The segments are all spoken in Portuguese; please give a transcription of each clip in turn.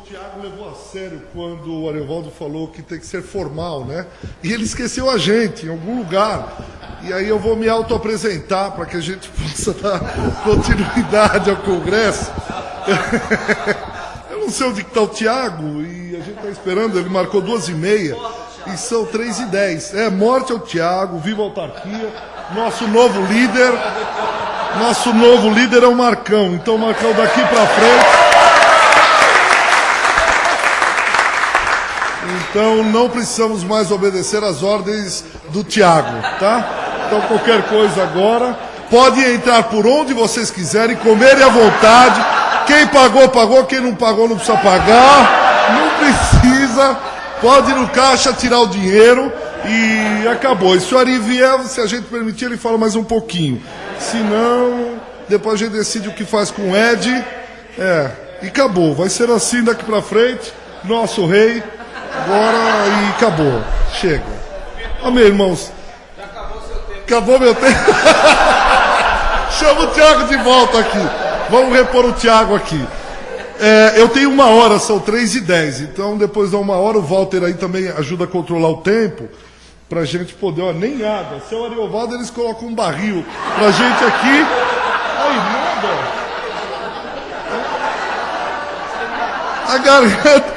Thiago levou a sério quando o Ariovaldo falou que tem que ser formal, né? E ele esqueceu a gente em algum lugar. E aí eu vou me auto-apresentar para que a gente possa dar continuidade ao Congresso. Eu não sei onde está o Thiago e a gente está esperando, ele marcou 2h30 e são 3h10. Morte ao Thiago, viva a autarquia, nosso novo líder. Nosso novo líder é o Marcão, então o Marcão daqui para frente. Então não precisamos mais obedecer às ordens do Thiago, tá? Então qualquer coisa agora, pode entrar por onde vocês quiserem, comerem à vontade. Quem pagou, pagou, quem não pagou não precisa pagar, não precisa, pode ir no caixa tirar o dinheiro e acabou. E se o Ari vier, se a gente permitir, ele fala mais um pouquinho. Se não, depois a gente decide o que faz com o Ed. E acabou. Vai ser assim daqui pra frente. Nosso rei. Agora e acabou. Chega. Amém, irmãos. Já acabou seu tempo. Acabou meu tempo. Chama o Thiago de volta aqui. Vamos repor o Thiago aqui. Eu tenho 1 hora, são 3h10. Então, depois da 1 hora, o Walter aí também ajuda a controlar o tempo. Pra gente poder, nem água. Se é o Ariovaldo, eles colocam um barril pra gente aqui. Aí, nada. A garganta,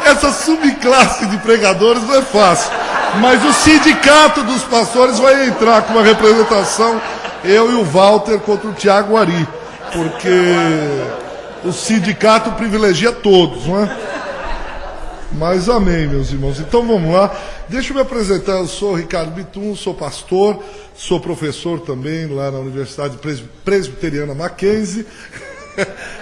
essa subclasse de pregadores não é fácil. Mas o sindicato dos pastores vai entrar com uma representação, eu e o Walter, contra o Thiago Ari. Porque o sindicato privilegia todos, não é? Mas amém, meus irmãos. Então vamos lá. Deixa eu me apresentar. Eu sou Ricardo Bitum, sou pastor, sou professor também lá na Universidade Presbiteriana Mackenzie.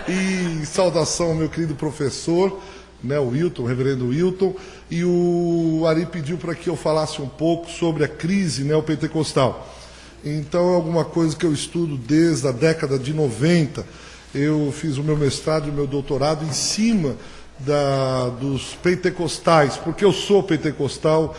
E saudação ao meu querido professor, né, o Wilton, o reverendo Wilton. E o Ari pediu para que eu falasse um pouco sobre a crise neopentecostal. Então é alguma coisa que eu estudo desde a década de 90. Eu fiz o meu mestrado e o meu doutorado em cima dos pentecostais, porque eu sou pentecostal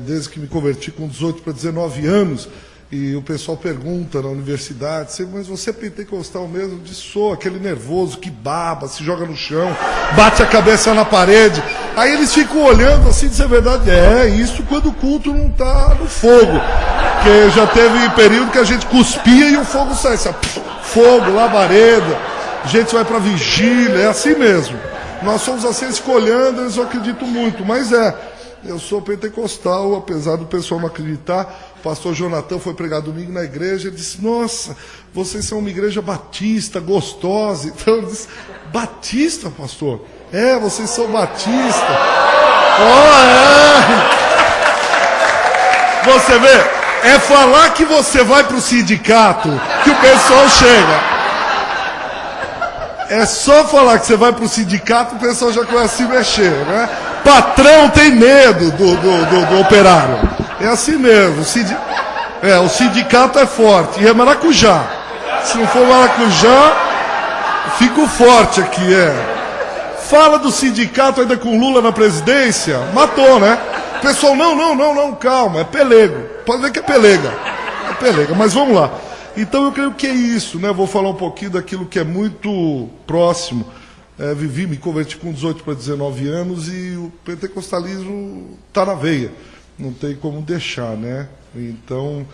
desde que me converti com 18 para 19 anos, e o pessoal pergunta na universidade, mas você é pentecostal mesmo? Eu disse, sou, aquele nervoso que baba, se joga no chão, bate a cabeça na parede, aí eles ficam olhando assim, de ser verdade, isso quando o culto não está no fogo, porque já teve período que a gente cuspia e o fogo sai, fogo, labareda, a gente vai para vigília, é assim mesmo. Nós somos assim, escolhendo, eles não acreditam muito, mas eu sou pentecostal, apesar do pessoal não acreditar. O pastor Jonathan foi pregar domingo na igreja, ele disse, nossa, vocês são uma igreja batista, gostosa. Então eu disse, batista, pastor? Vocês são batista. Você vê, falar que você vai para o sindicato que o pessoal chega. É só falar que você vai para o sindicato, o pessoal já começa a se mexer, né? Patrão tem medo do operário. É assim mesmo. O sindicato é forte. E é maracujá. Se não for maracujá, fico forte aqui, Fala do sindicato ainda com Lula na presidência, matou, né? O pessoal, não, calma, é pelego. Pode ver que é pelega. É pelega, mas vamos lá. Então eu creio que é isso, né? Vou falar um pouquinho daquilo que é muito próximo. Me converti com 18 para 19 anos e o pentecostalismo está na veia. Não tem como deixar, né? Então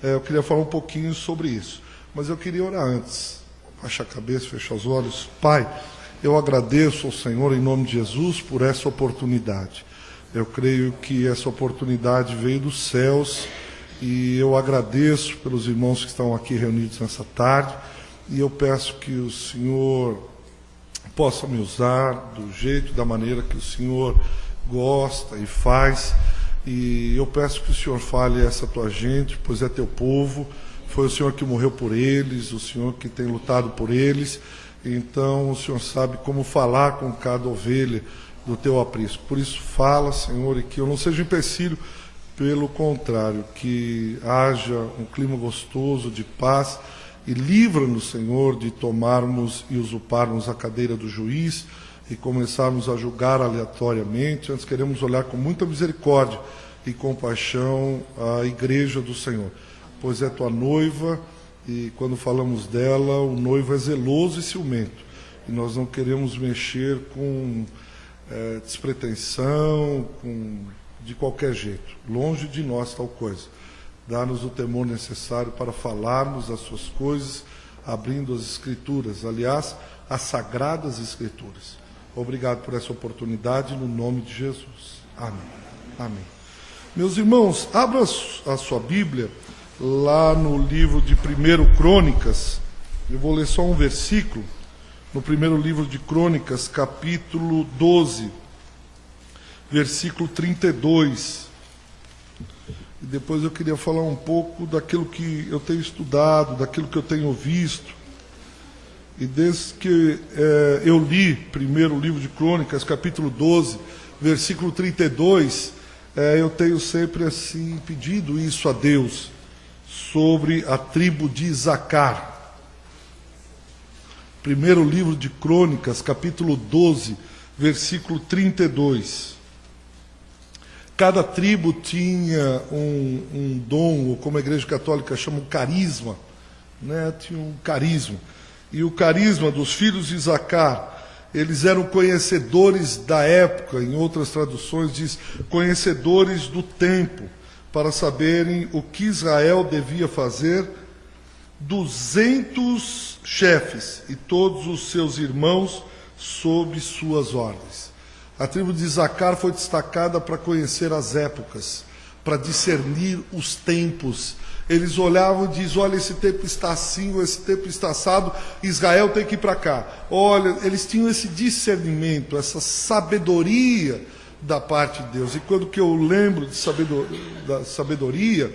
eu queria falar um pouquinho sobre isso. Mas eu queria orar antes. Baixa a cabeça, fecha os olhos. Pai, eu agradeço ao Senhor em nome de Jesus por essa oportunidade. Eu creio que essa oportunidade veio dos céus. E eu agradeço pelos irmãos que estão aqui reunidos nessa tarde, e eu peço que o Senhor possa me usar do jeito, da maneira que o Senhor gosta e faz, e eu peço que o Senhor fale essa tua gente, pois é teu povo, foi o Senhor que morreu por eles, o Senhor que tem lutado por eles, então o Senhor sabe como falar com cada ovelha do teu aprisco. Por isso fala, Senhor, e que eu não seja um empecilho. Pelo contrário, que haja um clima gostoso de paz e livra-nos, Senhor, de tomarmos e usurparmos a cadeira do juiz e começarmos a julgar aleatoriamente. Antes queremos olhar com muita misericórdia e compaixão a igreja do Senhor, pois é tua noiva e quando falamos dela, o noivo é zeloso e ciumento. e nós não queremos mexer com despretensão, de qualquer jeito. Longe de nós tal coisa. Dá-nos o temor necessário para falarmos as suas coisas, abrindo as Escrituras, aliás, as Sagradas Escrituras. Obrigado por essa oportunidade, no nome de Jesus. Amém. Amém. Meus irmãos, abra a sua Bíblia lá no livro de 1 Crônicas. Eu vou ler só um versículo. No primeiro livro de Crônicas, capítulo 12, versículo 32. E depois eu queria falar um pouco daquilo que eu tenho estudado, daquilo que eu tenho visto. E desde que eu li primeiro livro de Crônicas, capítulo 12, versículo 32, eu tenho sempre assim pedido isso a Deus, sobre a tribo de Isacar. Primeiro livro de Crônicas, capítulo 12, versículo 32. Cada tribo tinha um dom, ou como a Igreja Católica chama, um carisma, né? Tinha um carisma. E o carisma dos filhos de Isacar, eles eram conhecedores da época, em outras traduções diz, conhecedores do tempo, para saberem o que Israel devia fazer. 200 chefes e todos os seus irmãos sob suas ordens. A tribo de Isacar foi destacada para conhecer as épocas, para discernir os tempos. Eles olhavam e diziam, olha, esse tempo está assim, ou esse tempo está assado, Israel tem que ir para cá. Olha, eles tinham esse discernimento, essa sabedoria da parte de Deus. E quando que eu lembro da sabedoria,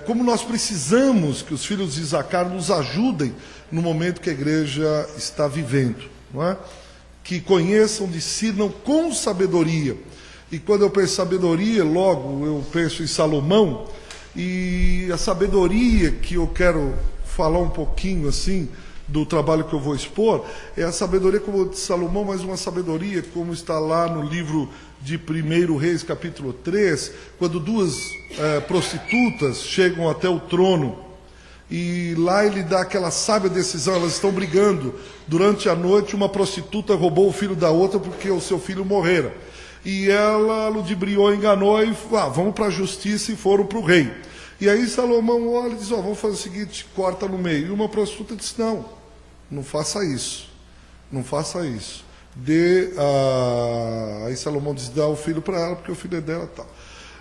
como nós precisamos que os filhos de Isacar nos ajudem no momento que a igreja está vivendo, não é? Que conheçam, discernam com sabedoria. E quando eu penso em sabedoria, logo eu penso em Salomão, e a sabedoria que eu quero falar um pouquinho assim, do trabalho que eu vou expor, é a sabedoria como de Salomão, mas uma sabedoria como está lá no livro de 1 Reis, capítulo 3, quando duas prostitutas chegam até o trono, e lá ele dá aquela sábia decisão, elas estão brigando, durante a noite uma prostituta roubou o filho da outra porque o seu filho morrera, e ela ludibriou, enganou, e vamos para a justiça, e foram para o rei. E aí Salomão olha e diz, vamos fazer o seguinte, corta no meio. E uma prostituta disse, não faça isso, não faça isso. Aí Salomão diz, dá o filho para ela, porque o filho é dela e tal.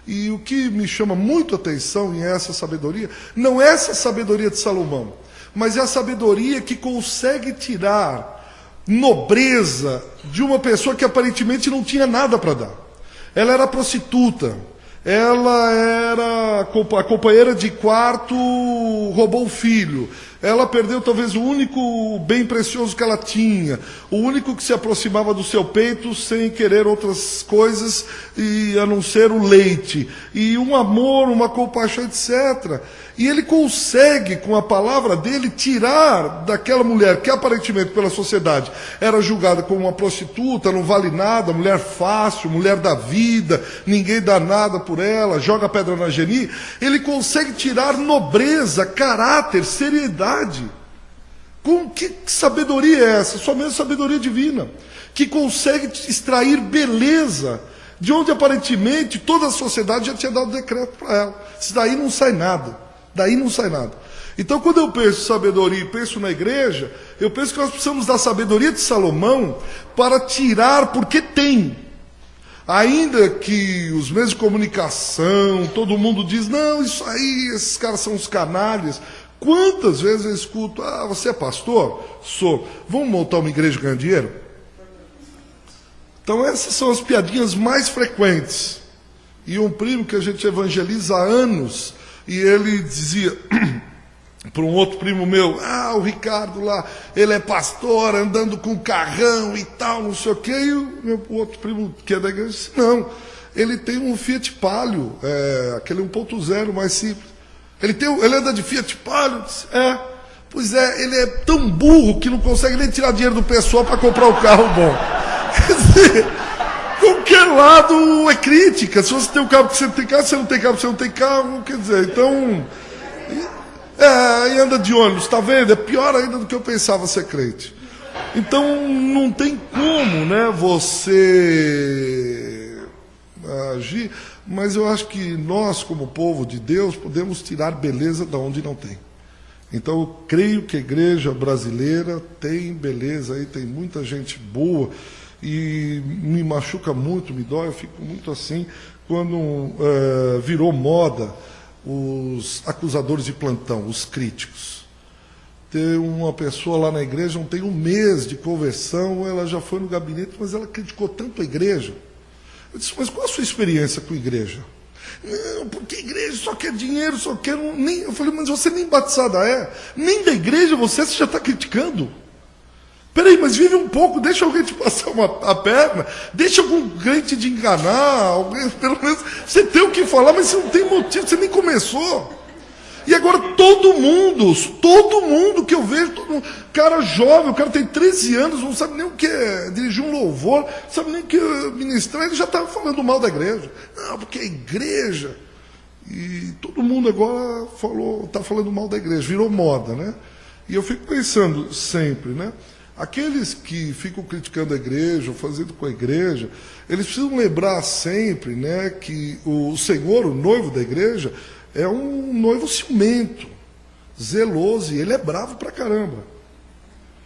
E o que me chama muito a atenção em essa sabedoria, não é essa sabedoria de Salomão, mas é a sabedoria que consegue tirar nobreza de uma pessoa que aparentemente não tinha nada para dar. Ela era prostituta, ela era a companheira de quarto, roubou o filho, ela perdeu talvez o único bem precioso que ela tinha, o único que se aproximava do seu peito sem querer outras coisas, e a não ser o leite, e um amor, uma compaixão, etc. E ele consegue, com a palavra dele, tirar daquela mulher, que aparentemente pela sociedade era julgada como uma prostituta, não vale nada, mulher fácil, mulher da vida, ninguém dá nada por ela, joga pedra na geni, ele consegue tirar nobreza, caráter, seriedade. Com que sabedoria é essa? Somente sabedoria divina, que consegue extrair beleza de onde aparentemente toda a sociedade já tinha dado decreto para ela. Isso daí não sai nada. Daí não sai nada. Então, quando eu penso em sabedoria e penso na igreja, eu penso que nós precisamos da sabedoria de Salomão para tirar, porque tem. Ainda que os meios de comunicação, todo mundo diz, não, isso aí, esses caras são uns canalhas. Quantas vezes eu escuto, você é pastor? Sou. Vamos montar uma igreja ganhando dinheiro? Então, essas são as piadinhas mais frequentes. E um primo que a gente evangeliza há anos, e ele dizia para um outro primo meu, o Ricardo lá, ele é pastor, andando com carrão e tal, não sei o quê. E o outro primo que é da igreja disse, não, ele tem um Fiat Palio, aquele 1.0 mais simples. Ele anda de Fiat Palio? Disse, pois é, ele é tão burro que não consegue nem tirar dinheiro do pessoal para comprar um carro bom. Quer dizer, qualquer lado é crítica. Se você tem um carro que você não tem carro, se você não tem carro, você não tem carro, quer dizer, então... e anda de ônibus, está vendo? É pior ainda do que eu pensava ser crente. Então, não tem como, né, você agir, mas eu acho que nós, como povo de Deus, podemos tirar beleza de onde não tem. Então, eu creio que a igreja brasileira tem beleza aí, tem muita gente boa, e me machuca muito, me dói, eu fico muito assim, quando virou moda os acusadores de plantão, os críticos. Tem uma pessoa lá na igreja, não tem um mês de conversão, ela já foi no gabinete, mas ela criticou tanto a igreja. Eu disse, mas qual a sua experiência com a igreja? Não, porque a igreja só quer dinheiro, só quer... Eu falei, mas você nem batizada é? Nem da igreja você já está criticando? Peraí, mas vive um pouco, deixa alguém te passar a perna, deixa algum crente te enganar, alguém, pelo menos você tem o que falar, mas você não tem motivo, você nem começou. E agora todo mundo que eu vejo, todo mundo, cara jovem, o cara tem 13 anos, não sabe nem o que é dirigir um louvor, não sabe nem o que é ministrar, ele já está falando mal da igreja. Não, porque a igreja, e todo mundo agora está falando mal da igreja, virou moda, né? E eu fico pensando sempre, né? Aqueles que ficam criticando a igreja, ou fazendo com a igreja, eles precisam lembrar sempre, né, que o Senhor, o noivo da igreja, é um noivo ciumento, zeloso, e ele é bravo pra caramba.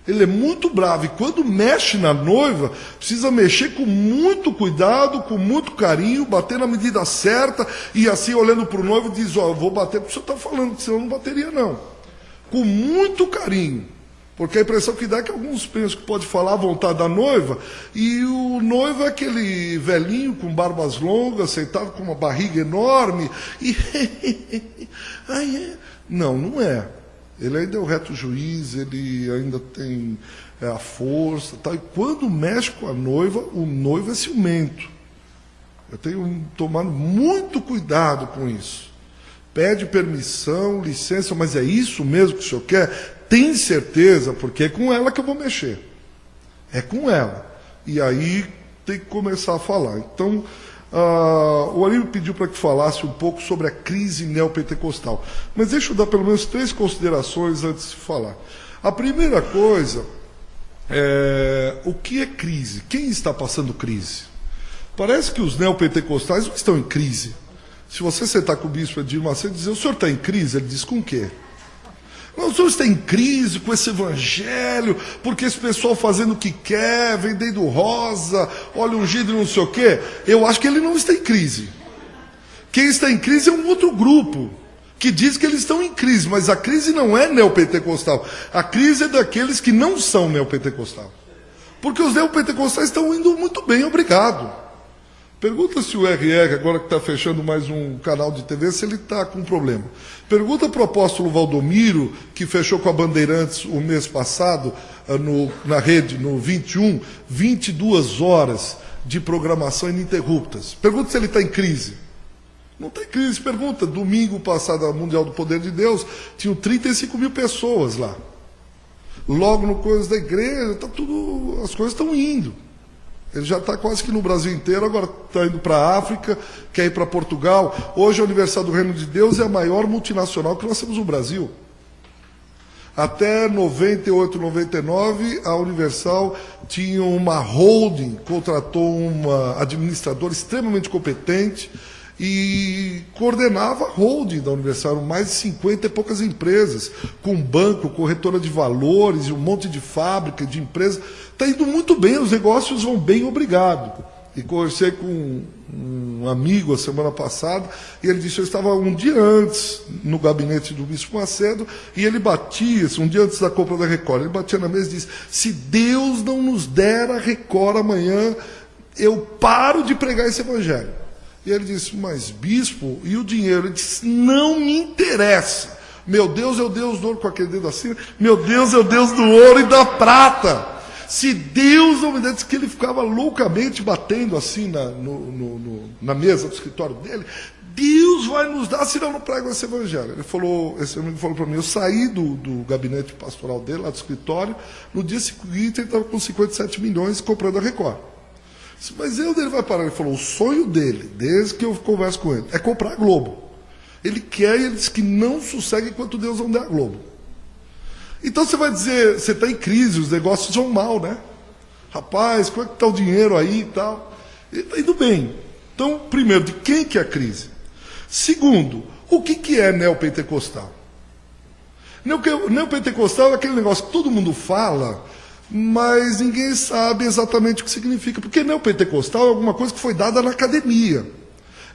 Ele é muito bravo, e quando mexe na noiva, precisa mexer com muito cuidado, com muito carinho, bater na medida certa, e assim olhando para o noivo diz, ó, eu vou bater porque o senhor está falando, que senão eu não bateria não. Com muito carinho. Porque a impressão que dá é que alguns pensam que pode falar à vontade da noiva, e o noivo é aquele velhinho com barbas longas, sentado com uma barriga enorme, e... Não, não é. Ele ainda é o reto juiz, ele ainda tem a força, tal. E quando mexe com a noiva, o noivo é ciumento. Eu tenho tomado muito cuidado com isso. Pede permissão, licença, mas é isso mesmo que o senhor quer? Tem certeza, porque é com ela que eu vou mexer. É com ela. E aí tem que começar a falar. Então, o Ari pediu para que falasse um pouco sobre a crise neopentecostal. Mas deixa eu dar pelo menos 3 considerações antes de falar. A primeira coisa é o que é crise? Quem está passando crise? Parece que os neopentecostais não estão em crise. Se você sentar com o bispo Edir Macedo e dizer, o senhor está em crise? Ele diz, com o quê? Não, o senhor está em crise com esse evangelho, porque esse pessoal fazendo o que quer, vendendo rosa, olha ungido e não sei o quê. Eu acho que ele não está em crise. Quem está em crise é um outro grupo, que diz que eles estão em crise, mas a crise não é neopentecostal. A crise é daqueles que não são neopentecostal. Porque os neopentecostais estão indo muito bem, obrigado. Pergunta se o RR, agora que está fechando mais um canal de TV, se ele está com problema. Pergunta para o apóstolo Valdomiro, que fechou com a Bandeirantes o mês passado, na rede, no 21, 22 horas de programação ininterruptas. Pergunta se ele está em crise. Não tem crise. Pergunta, domingo passado, a Mundial do Poder de Deus, tinham 35 mil pessoas lá. Logo no coisa da igreja, tá tudo, as coisas estão indo. Ele já está quase que no Brasil inteiro, agora está indo para a África, quer ir para Portugal. Hoje a Universal do Reino de Deus é a maior multinacional que nós temos no Brasil. Até 98, 99, a Universal tinha uma holding, contratou uma administradora extremamente competente e coordenava a holding da Universal, eram mais de 50 e poucas empresas, com banco, corretora de valores, e um monte de fábrica, de empresas. Está indo muito bem, os negócios vão bem, obrigado. E conversei com um amigo a semana passada, e ele disse que eu estava um dia antes no gabinete do Bispo Macedo, e ele batia, um dia antes da compra da Record, ele batia na mesa e disse, se Deus não nos der a Record amanhã, eu paro de pregar esse evangelho. E ele disse, mas bispo, e o dinheiro? Ele disse, não me interessa. Meu Deus é o Deus do ouro, com aquele dedo assim, meu Deus é o Deus do ouro e da prata. Se Deus não me der, disse que ele ficava loucamente batendo assim na mesa do escritório dele, Deus vai nos dar, senão eu não prego esse evangelho. Ele falou, esse amigo falou para mim, eu saí do gabinete pastoral dele, lá do escritório, no dia seguinte ele estava com 57 milhões comprando a Record. Mas onde ele vai parar? Ele falou, o sonho dele, desde que eu converso com ele, é comprar a Globo. Ele quer e ele diz que não sossegue enquanto Deus não der a Globo. Então você vai dizer, você está em crise, os negócios vão mal, né? Rapaz, como é que está o dinheiro aí e tal? E está indo bem. Então, primeiro, de quem que é a crise? Segundo, o que é neopentecostal? Neopentecostal é aquele negócio que todo mundo fala, mas ninguém sabe exatamente o que significa. Porque neopentecostal é alguma coisa que foi dada na academia.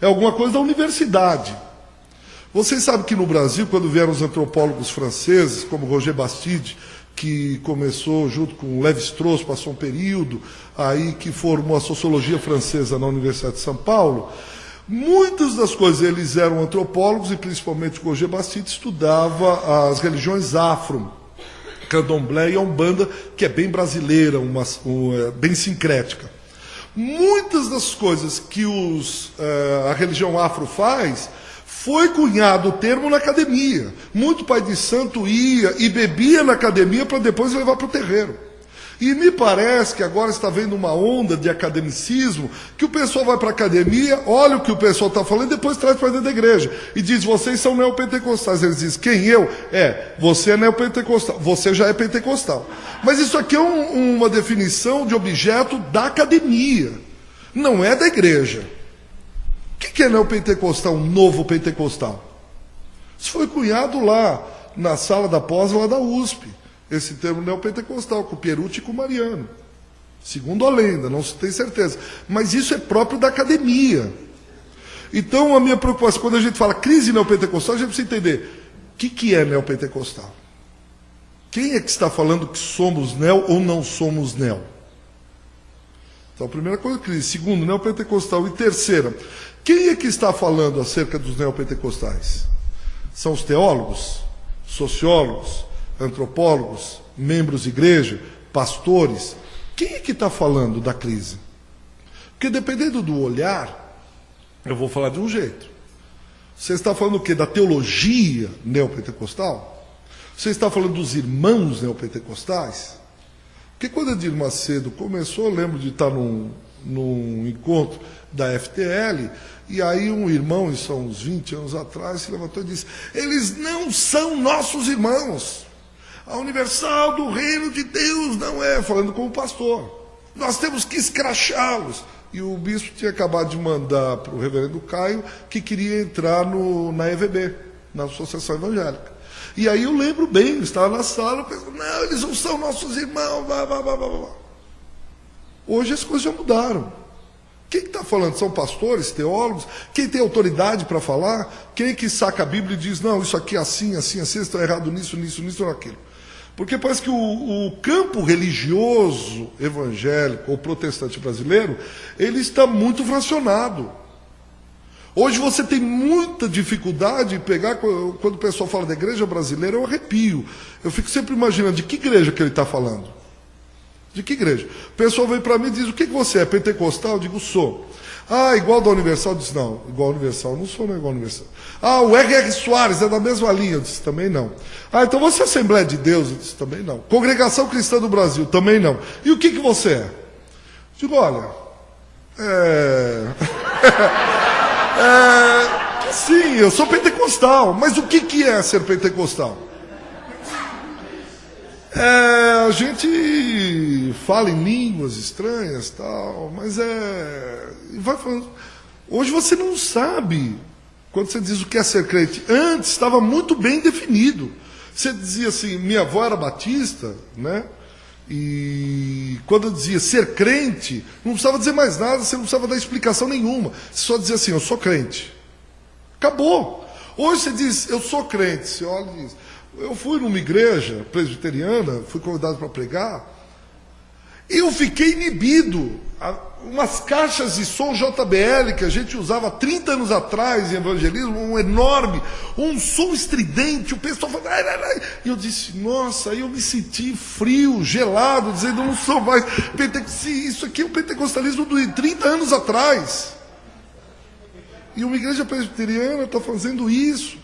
É alguma coisa da universidade. Vocês sabem que no Brasil, quando vieram os antropólogos franceses, como Roger Bastide, que começou junto com Lévi-Strauss, passou um período, aí que formou a sociologia francesa na Universidade de São Paulo, muitas das coisas, eles eram antropólogos, e principalmente Roger Bastide estudava as religiões afro, candomblé e a umbanda, que é bem brasileira, bem sincrética. Muitas das coisas que a religião afro faz, foi cunhado o termo na academia. Muito pai de santo ia e bebia na academia para depois levar para o terreiro. E me parece que agora está vendo uma onda de academicismo, que o pessoal vai para a academia, olha o que o pessoal está falando e depois traz para dentro da igreja. E diz, vocês são neopentecostais. Eles dizem, quem eu? Você é neopentecostal. Você já é pentecostal. Mas isso aqui é uma definição de objeto da academia. Não é da igreja. O que é neopentecostal, um novo pentecostal? Isso foi cunhado lá, na sala da pós, lá da USP. Esse termo neopentecostal, com o Pierucci e com o Mariano. Segundo a lenda, não se tem certeza. Mas isso é próprio da academia. Então, a minha preocupação, quando a gente fala crise neopentecostal, a gente precisa entender o que é neopentecostal. Quem é que está falando que somos neo ou não somos neo? Então, a primeira coisa, crise. Segundo, neopentecostal. E terceira, quem é que está falando acerca dos neopentecostais? São os teólogos, sociólogos, antropólogos, membros de igreja, pastores? Quem é que está falando da crise? Porque dependendo do olhar, eu vou falar de um jeito. Você está falando o quê? Da teologia neopentecostal? Você está falando dos irmãos neopentecostais? Porque quando a Edir Macedo começou, eu lembro de estar num encontro da FTL, e aí um irmão, isso há uns 20 anos atrás, se levantou e disse, eles não são nossos irmãos. A Universal do Reino de Deus não é, falando como pastor. Nós temos que escrachá-los. E o bispo tinha acabado de mandar para o reverendo Caio que queria entrar na EVB, na Associação Evangélica. E aí eu lembro bem, eu estava na sala, pensando, não, eles não são nossos irmãos, blá, blá, blá, blá, blá. Hoje as coisas já mudaram. Quem está falando? São pastores, teólogos? Quem tem autoridade para falar? Quem que saca a Bíblia e diz, não, isso aqui é assim, assim, assim, vocês estão errados nisso, nisso, nisso ou naquilo? Porque parece que o campo religioso evangélico ou protestante brasileiro, ele está muito fracionado. Hoje você tem muita dificuldade em pegar, quando o pessoal fala da igreja brasileira, eu arrepio. Eu fico sempre imaginando de que igreja que ele está falando. De que igreja? O pessoal vem para mim e diz, o que você é? Pentecostal? Eu digo, sou. Ah, igual da Universal? Eu disse, não, igual a Universal, não sou, não é igual a Universal. Ah, o R.R. Soares é da mesma linha? Eu disse, também não. Ah, então você é Assembleia de Deus? Eu disse, também não. Congregação Cristã do Brasil? Também não. E o que você é? Eu digo, olha, sim, eu sou pentecostal, mas o que é ser pentecostal? A gente fala em línguas estranhas, tal, mas vai falando. Hoje você não sabe, quando você diz o que é ser crente. Antes estava muito bem definido. Você dizia assim, minha avó era batista, né? E quando eu dizia ser crente, não precisava dizer mais nada, você não precisava dar explicação nenhuma. Você só dizia assim, eu sou crente. Acabou. Hoje você diz, eu sou crente. Você olha e diz, eu fui numa igreja presbiteriana, fui convidado para pregar, eu fiquei inibido. Umas caixas de som JBL que a gente usava 30 anos atrás em evangelismo, um enorme, um som estridente, o pessoal falando, e eu disse, nossa, aí eu me senti frio, gelado, dizendo, não sou mais pentecostal, isso aqui é o pentecostalismo de 30 anos atrás. E uma igreja presbiteriana está fazendo isso.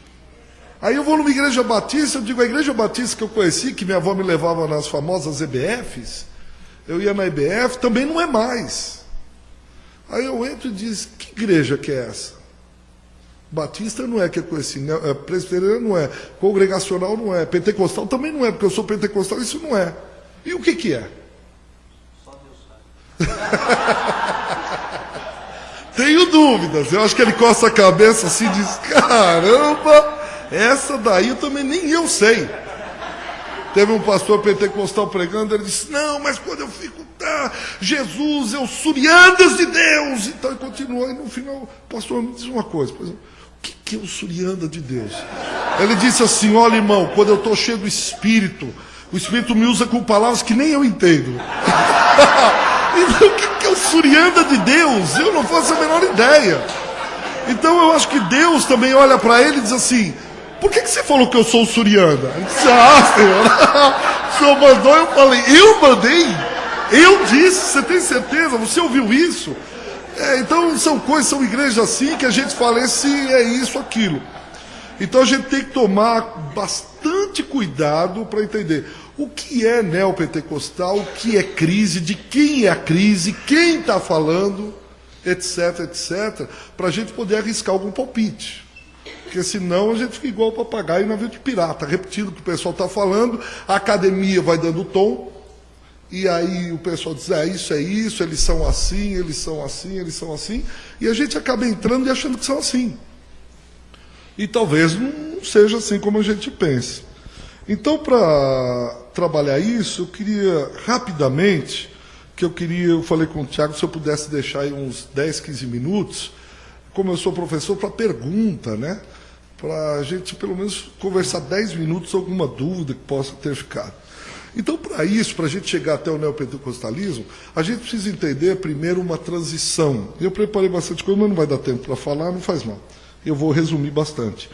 Aí eu vou numa igreja batista, eu digo, a igreja batista que eu conheci, que minha avó me levava nas famosas EBFs, eu ia na EBF, também não é mais. Aí eu entro e diz, que igreja que é essa? Batista não é, que é com esse, presbiteriano não é, congregacional não é, pentecostal também não é, porque eu sou pentecostal, isso não é. E o que é? Só Deus sabe. Tenho dúvidas, eu acho que ele coça a cabeça assim e diz, caramba, essa daí eu também nem eu sei. Teve um pastor pentecostal pregando, ele disse, não, mas quando eu fico, Jesus é o Suriandas de Deus. Então ele continuou, e no final, o pastor me diz uma coisa, por exemplo, o que é o Surianda de Deus? Ele disse assim, olha irmão, quando eu estou cheio do Espírito, o Espírito me usa com palavras que nem eu entendo. Então o que é o Surianda de Deus? Eu não faço a menor ideia. Então eu acho que Deus também olha para ele e diz assim, por que você falou que eu sou o Surianda? Ele disse, Senhor, o Senhor mandou, eu falei, eu mandei? Eu disse, você tem certeza? Você ouviu isso? Então são coisas, são igrejas assim que a gente fala, esse é isso, aquilo. Então a gente tem que tomar bastante cuidado para entender o que é neopentecostal, o que é crise, de quem é a crise, quem está falando, etc, etc, para a gente poder arriscar algum palpite. Porque senão a gente fica igual o papagaio no navio de pirata, repetindo o que o pessoal está falando, a academia vai dando tom, e aí o pessoal diz, isso, eles são assim, eles são assim, eles são assim, e a gente acaba entrando e achando que são assim. E talvez não seja assim como a gente pensa. Então, para trabalhar isso, eu queria rapidamente, eu falei com o Tiago, se eu pudesse deixar aí uns 10, 15 minutos, como eu sou professor, para pergunta, né? Para a gente, pelo menos, conversar 10 minutos, alguma dúvida que possa ter ficado. Então, para isso, para a gente chegar até o neopentecostalismo, a gente precisa entender primeiro uma transição. Eu preparei bastante coisa, mas não vai dar tempo para falar, não faz mal. Eu vou resumir bastante.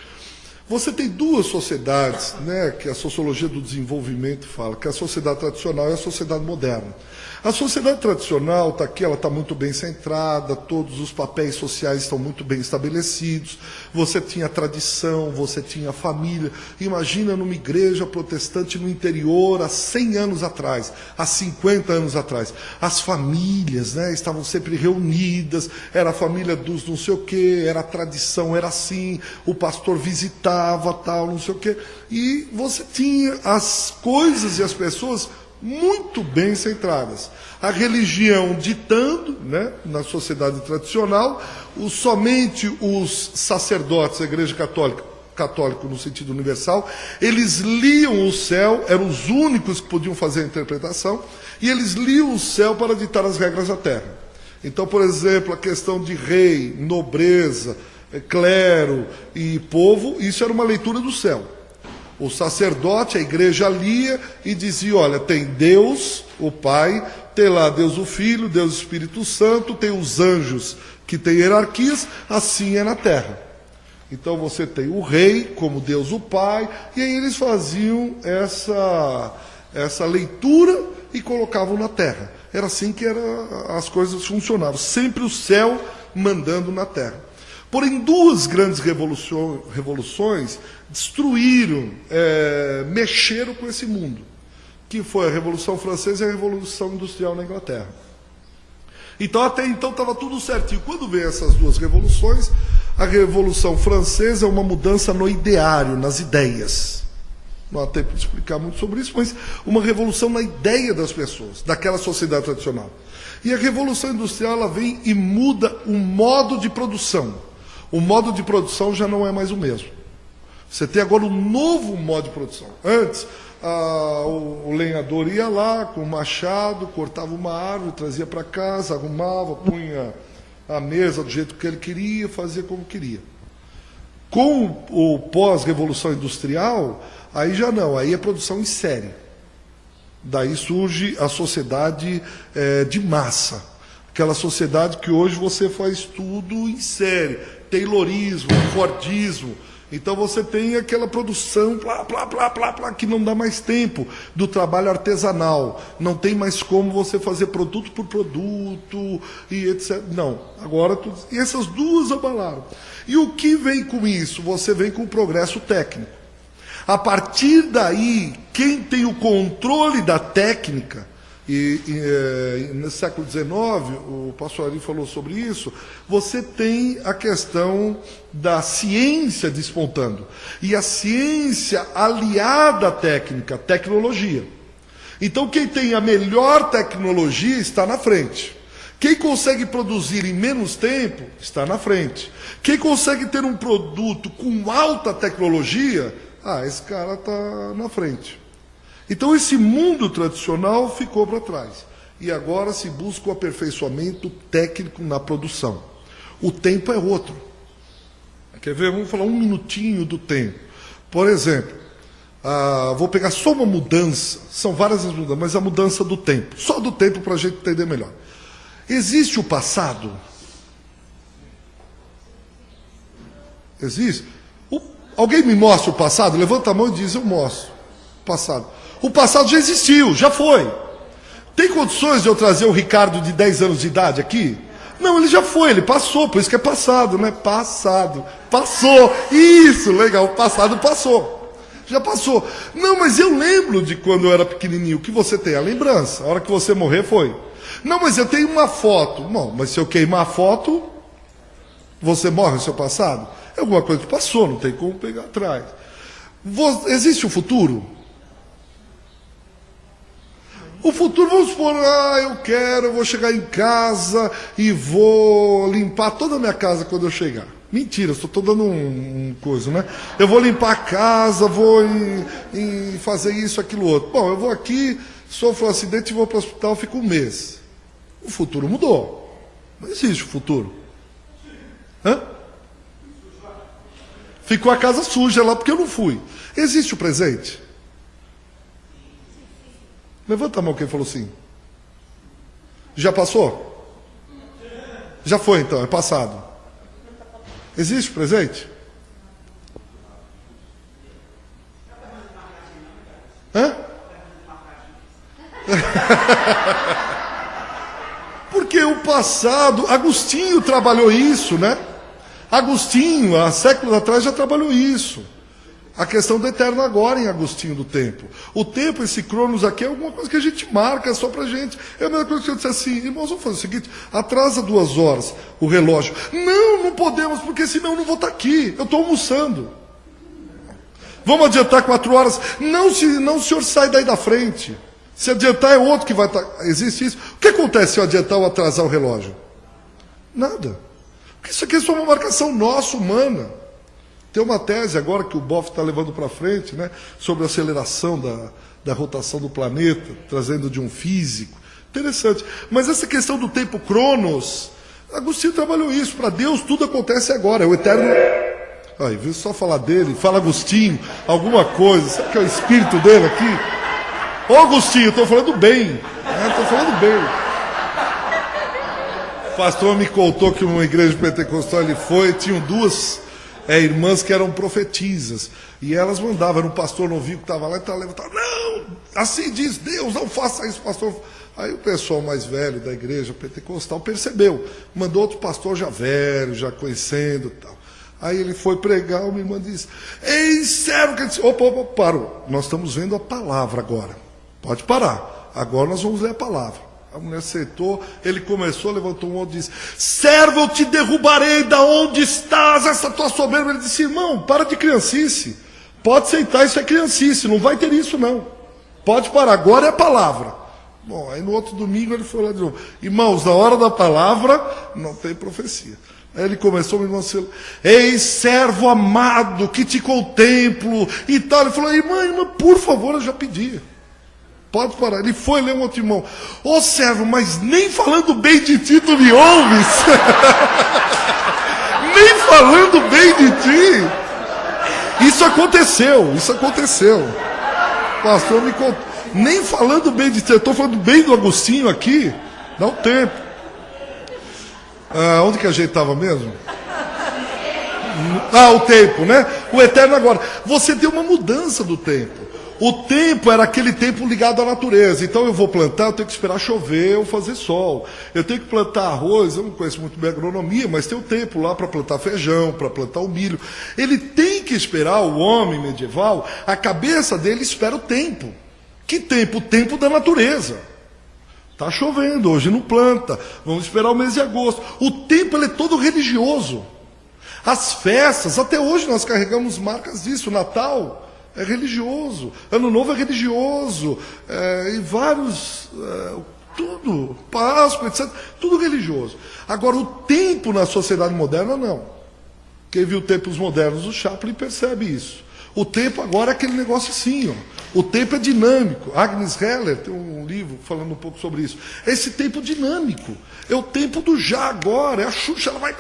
Você tem duas sociedades, né, que a sociologia do desenvolvimento fala, que é a sociedade tradicional e a sociedade moderna. A sociedade tradicional está aqui, ela está muito bem centrada, todos os papéis sociais estão muito bem estabelecidos, você tinha tradição, você tinha família. Imagina numa igreja protestante no interior há 100 anos atrás, há 50 anos atrás. As famílias, né, estavam sempre reunidas, era a família dos não sei o quê, era a tradição, era assim, o pastor visitava, tal, não sei o quê. E você tinha as coisas e as pessoas muito bem centradas. A religião ditando, né, na sociedade tradicional, somente os sacerdotes da Igreja católica no sentido universal, eles liam o céu, eram os únicos que podiam fazer a interpretação, e eles liam o céu para ditar as regras da terra. Então, por exemplo, a questão de rei, nobreza, clero e povo, isso era uma leitura do céu. O sacerdote, a igreja lia e dizia, olha, tem Deus, o Pai, tem lá Deus o Filho, Deus o Espírito Santo, tem os anjos que têm hierarquias, assim é na terra. Então você tem o rei como Deus o Pai, e aí eles faziam essa leitura e colocavam na terra. Era assim que as coisas funcionavam, sempre o céu mandando na terra. Porém, duas grandes revoluções destruíram, mexeram com esse mundo, que foi a Revolução Francesa e a Revolução Industrial na Inglaterra. Então, até então, estava tudo certinho. Quando veio essas duas revoluções, a Revolução Francesa é uma mudança no ideário, nas ideias. Não há tempo de explicar muito sobre isso, mas uma revolução na ideia das pessoas, daquela sociedade tradicional. E a Revolução Industrial, ela vem e muda o modo de produção. O modo de produção já não é mais o mesmo. Você tem agora um novo modo de produção. Antes, o lenhador ia lá com o machado, cortava uma árvore, trazia para casa, arrumava, punha a mesa do jeito que ele queria, fazia como queria. Com o pós-revolução industrial, aí já não, aí é produção em série. Daí surge a sociedade de massa. Aquela sociedade que hoje você faz tudo em série. Taylorismo, Fordismo. Então você tem aquela produção que não dá mais tempo do trabalho artesanal. Não tem mais como você fazer produto por produto e etc. Não, agora tudo. E essas duas abalaram. E o que vem com isso? Você vem com o progresso técnico. A partir daí, quem tem o controle da técnica No século XIX, o pastor Ari falou sobre isso, você tem a questão da ciência despontando. E a ciência aliada à técnica, tecnologia. Então, quem tem a melhor tecnologia está na frente. Quem consegue produzir em menos tempo está na frente. Quem consegue ter um produto com alta tecnologia, esse cara está na frente. Então esse mundo tradicional ficou para trás. E agora se busca o aperfeiçoamento técnico na produção. O tempo é outro. Quer ver? Vamos falar um minutinho do tempo. Por exemplo, vou pegar só uma mudança, são várias as mudanças, mas a mudança do tempo. Só do tempo para a gente entender melhor. Existe o passado? Existe? Alguém me mostra o passado? Levanta a mão e diz, eu mostro. Passado. O passado já existiu, já foi. Tem condições de eu trazer o Ricardo de 10 anos de idade aqui? Não, ele já foi, ele passou, por isso que é passado, né? Passado. Passou. Isso, legal, o passado passou. Já passou. Não, mas eu lembro de quando eu era pequenininho. O que você tem? A lembrança. A hora que você morrer foi. Não, mas eu tenho uma foto. Bom, mas se eu queimar a foto, você morre no seu passado? É alguma coisa que passou, não tem como pegar atrás. Existe o futuro? O futuro, vamos supor, eu vou chegar em casa e vou limpar toda a minha casa quando eu chegar. Mentira, só estou dando um coisa, né? Eu vou limpar a casa, vou fazer isso, aquilo, outro. Bom, eu vou aqui, sofro um acidente e vou para o hospital, fico um mês. O futuro mudou. Não existe o futuro. Hã? Ficou a casa suja lá porque eu não fui. Existe o presente? Levanta a mão quem falou sim. Já passou? Já foi então, é passado. Existe o presente? Hã? Porque o passado, Agostinho trabalhou isso, né? Agostinho, há séculos atrás, já trabalhou isso. A questão do eterno agora em Agostinho do tempo. O tempo, esse cronos aqui, é alguma coisa que a gente marca só pra gente. É a mesma coisa que eu disse assim, irmãos, vamos fazer o seguinte, atrasa 2 horas o relógio. Não podemos, porque senão eu não vou estar aqui. Eu estou almoçando. Vamos adiantar 4 horas? Não, o senhor sai daí da frente. Se adiantar é outro que vai estar. Existe isso. O que acontece se eu adiantar ou atrasar o relógio? Nada. Porque isso aqui é só uma marcação nossa, humana. Tem uma tese agora que o Boff está levando para frente, né, sobre a aceleração da rotação do planeta, trazendo de um físico. Interessante. Mas essa questão do tempo cronos, Agostinho trabalhou isso. Para Deus tudo acontece agora. É o eterno. Aí, viu só falar dele, fala Agostinho, alguma coisa. Sabe que é o espírito dele aqui? Ô Agostinho, estou falando bem. Estou falando bem. O pastor me contou que uma igreja pentecostal ele foi, tinham 2 irmãs que eram profetisas. E elas mandavam, era um pastor novinho que estava lá e estava levantando. Não, assim diz Deus, não faça isso, pastor. Aí o pessoal mais velho da igreja pentecostal percebeu. Mandou outro pastor já velho, já conhecendo e tal. Aí ele foi pregar, uma irmã disse, ei, servo, que disse, opa, parou. Nós estamos vendo a palavra agora. Pode parar. Agora nós vamos ler a palavra. A mulher aceitou, ele começou, levantou um outro e disse, servo, eu te derrubarei da onde estás, essa tua soberba. Ele disse, irmão, para de criancice. Pode aceitar, isso é criancice, não vai ter isso não. Pode parar, agora é a palavra. Bom, aí no outro domingo ele foi lá de novo. Irmãos, na hora da palavra, não tem profecia. Aí ele começou, meu irmão, ei, servo amado, que te contemplo, e tal. Ele falou, irmã, por favor, eu já pedi. Pode parar. Ele foi ler um outro irmão. Ô servo, mas nem falando bem de ti tu me ouves. Nem falando bem de ti. Isso aconteceu. O pastor me contou. Nem falando bem de ti. Eu estou falando bem do Agostinho aqui. Dá um tempo. Onde que a gente estava mesmo? O tempo, né? O eterno agora. Você tem uma mudança do tempo. O tempo era aquele tempo ligado à natureza. Então eu vou plantar, eu tenho que esperar chover ou fazer sol. Eu tenho que plantar arroz, eu não conheço muito bem a agronomia, mas tem o tempo lá para plantar feijão, para plantar o milho. Ele tem que esperar, o homem medieval, a cabeça dele espera o tempo. Que tempo? O tempo da natureza. Está chovendo, hoje não planta, vamos esperar o mês de agosto. O tempo ele é todo religioso. As festas, até hoje nós carregamos marcas disso. Natal é religioso, Ano Novo é religioso, e vários, tudo, Páscoa, etc., tudo religioso. Agora, o tempo na sociedade moderna, não. Quem viu tempos modernos do Chaplin percebe isso. O tempo agora é aquele negócio assim, ó. O tempo é dinâmico. Agnes Heller tem um livro falando um pouco sobre isso. É esse tempo dinâmico. É o tempo do já agora. É a Xuxa, ela vai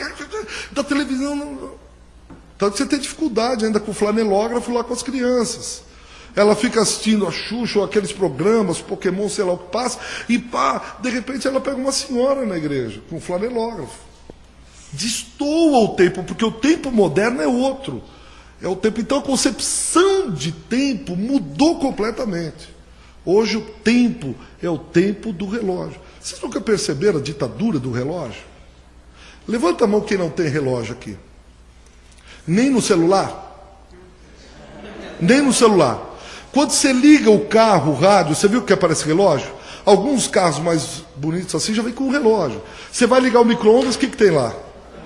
da televisão. Tanto que você tem dificuldade ainda com o flanelógrafo lá com as crianças. Ela fica assistindo a Xuxa ou aqueles programas, Pokémon, sei lá o que passa, e pá, de repente ela pega uma senhora na igreja, com o flanelógrafo. Destoa o tempo, porque o tempo moderno é outro. É o tempo. Então a concepção de tempo mudou completamente. Hoje o tempo é o tempo do relógio. Vocês nunca perceberam a ditadura do relógio? Levanta a mão quem não tem relógio aqui. Nem no celular? Nem no celular. Quando você liga o carro, o rádio, você viu que aparece relógio? Alguns carros mais bonitos assim já vem com relógio. Você vai ligar o micro-ondas, o que tem lá?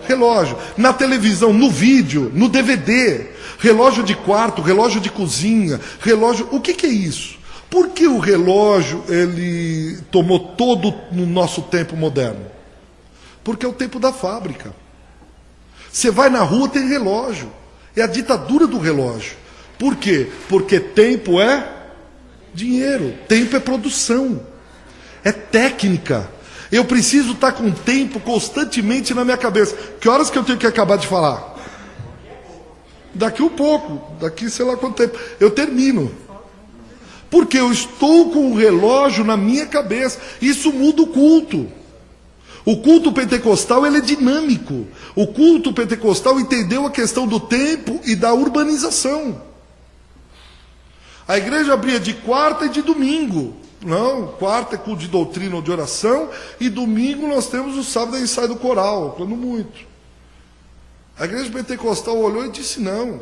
Relógio. Na televisão, no vídeo, no DVD, relógio de quarto, relógio de cozinha, relógio. O que é isso? Por que o relógio ele tomou todo no nosso tempo moderno? Porque é o tempo da fábrica. Você vai na rua, tem relógio. É a ditadura do relógio. Por quê? Porque tempo é dinheiro, tempo é produção, é técnica. Eu preciso estar com o tempo constantemente na minha cabeça. Que horas que eu tenho que acabar de falar? Daqui um pouco, daqui sei lá quanto tempo. Eu termino. Porque eu estou com o relógio na minha cabeça. Isso muda o culto. O culto pentecostal ele é dinâmico. O culto pentecostal entendeu a questão do tempo e da urbanização. A igreja abria de quarta e de domingo. Não, quarta é culto de doutrina ou de oração, e domingo nós temos o sábado de ensaio do coral, quando muito. A igreja pentecostal olhou e disse, não,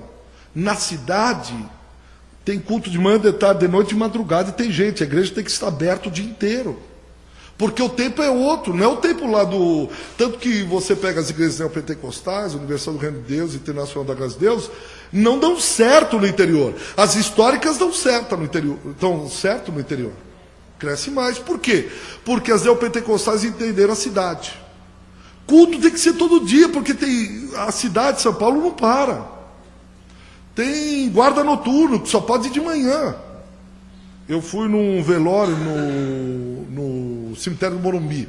na cidade tem culto de manhã, de tarde, de noite, de madrugada, e tem gente, a igreja tem que estar aberta o dia inteiro. Porque o tempo é outro, não é o tempo lá do... Tanto que você pega as igrejas neopentecostais, Universal do Reino de Deus, Internacional da Graça de Deus, não dão certo no interior. As históricas dão certo no interior. Cresce mais. Por quê? Porque as neopentecostais entenderam a cidade. Culto tem que ser todo dia, porque a cidade de São Paulo não para. Tem guarda noturno, que só pode ir de manhã. Eu fui num velório no cemitério do Morumbi.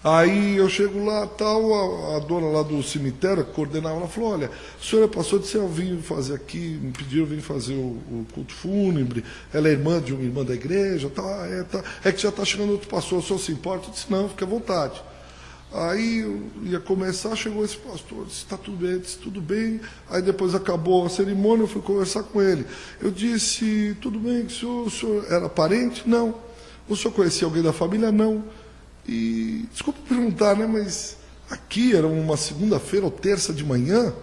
Aí eu chego lá, tal, a dona lá do cemitério, que coordenava, ela falou, olha, a senhora é pastor, disse, eu vim fazer aqui, me pediram, eu vim fazer o culto fúnebre, ela é irmã de uma irmã da igreja, tal, é que já está chegando outro pastor, o senhor se importa? Eu disse, não, fique à vontade. Aí eu ia começar, chegou esse pastor, disse, está tudo bem, disse, tudo bem. Aí depois acabou a cerimônia, eu fui conversar com ele. Eu disse, tudo bem, o senhor era parente? Não. O senhor conhecia alguém da família? Não. E, desculpa perguntar, né, mas aqui era uma segunda-feira ou terça de manhã,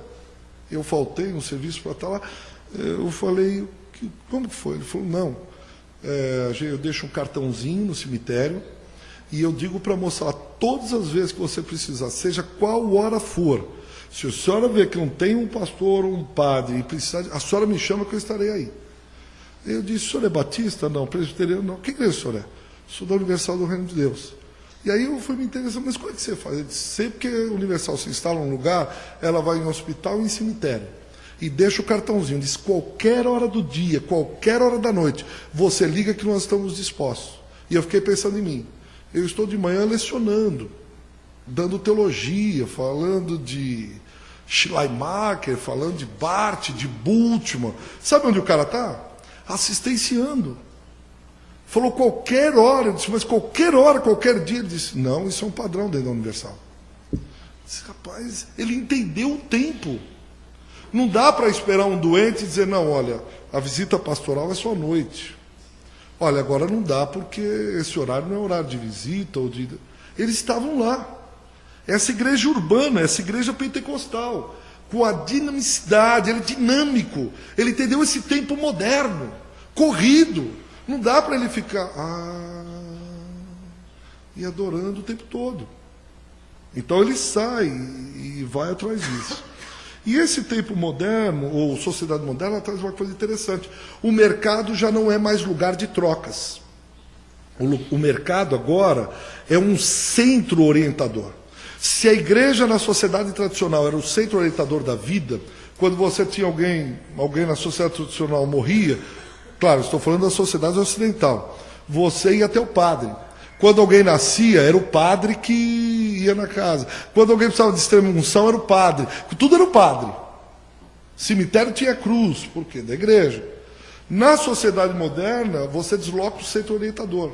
eu faltei no serviço para estar lá, eu falei, como que foi? Ele falou, não, eu deixo um cartãozinho no cemitério, e eu digo para a moça lá, todas as vezes que você precisar, seja qual hora for, se a senhora ver que não tem um pastor ou um padre, e precisar, a senhora me chama que eu estarei aí. Eu disse, o senhor é batista? Não. Presbiteriano? Não. Que igreja o senhor é? Sou da Universal do Reino de Deus. E aí eu fui me interessando, mas como é que você faz? Eu disse, sempre que a Universal se instala num lugar, ela vai em um hospital e em cemitério. E deixa o cartãozinho, diz, qualquer hora do dia, qualquer hora da noite, você liga que nós estamos dispostos. E eu fiquei pensando em mim. Eu estou de manhã lecionando, dando teologia, falando de Schleiermacher, falando de Barth, de Bultmann. Sabe onde o cara está? Assistenciando. Falou qualquer hora, eu disse, mas qualquer hora, qualquer dia. Ele disse, não, isso é um padrão dentro da Universal. Eu disse, rapaz, ele entendeu o tempo. Não dá para esperar um doente e dizer, não, olha, a visita pastoral é só à noite. Olha, agora não dá porque esse horário não é horário de visita ou de... Eles estavam lá. Essa igreja urbana, essa igreja pentecostal, com a dinamicidade, ele é dinâmico. Ele entendeu esse tempo moderno, corrido. Não dá para ele ficar... e adorando o tempo todo. Então ele sai e vai atrás disso. E esse tempo moderno, ou sociedade moderna, traz uma coisa interessante. O mercado já não é mais lugar de trocas. O mercado agora é um centro orientador. Se a igreja na sociedade tradicional era o centro orientador da vida, quando você tinha alguém na sociedade tradicional morria, claro, estou falando da sociedade ocidental, você ia até o padre. Quando alguém nascia, era o padre que ia na casa. Quando alguém precisava de extrema unção, era o padre. Tudo era o padre. Cemitério tinha cruz. Por quê? Da igreja. Na sociedade moderna, você desloca o centro orientador.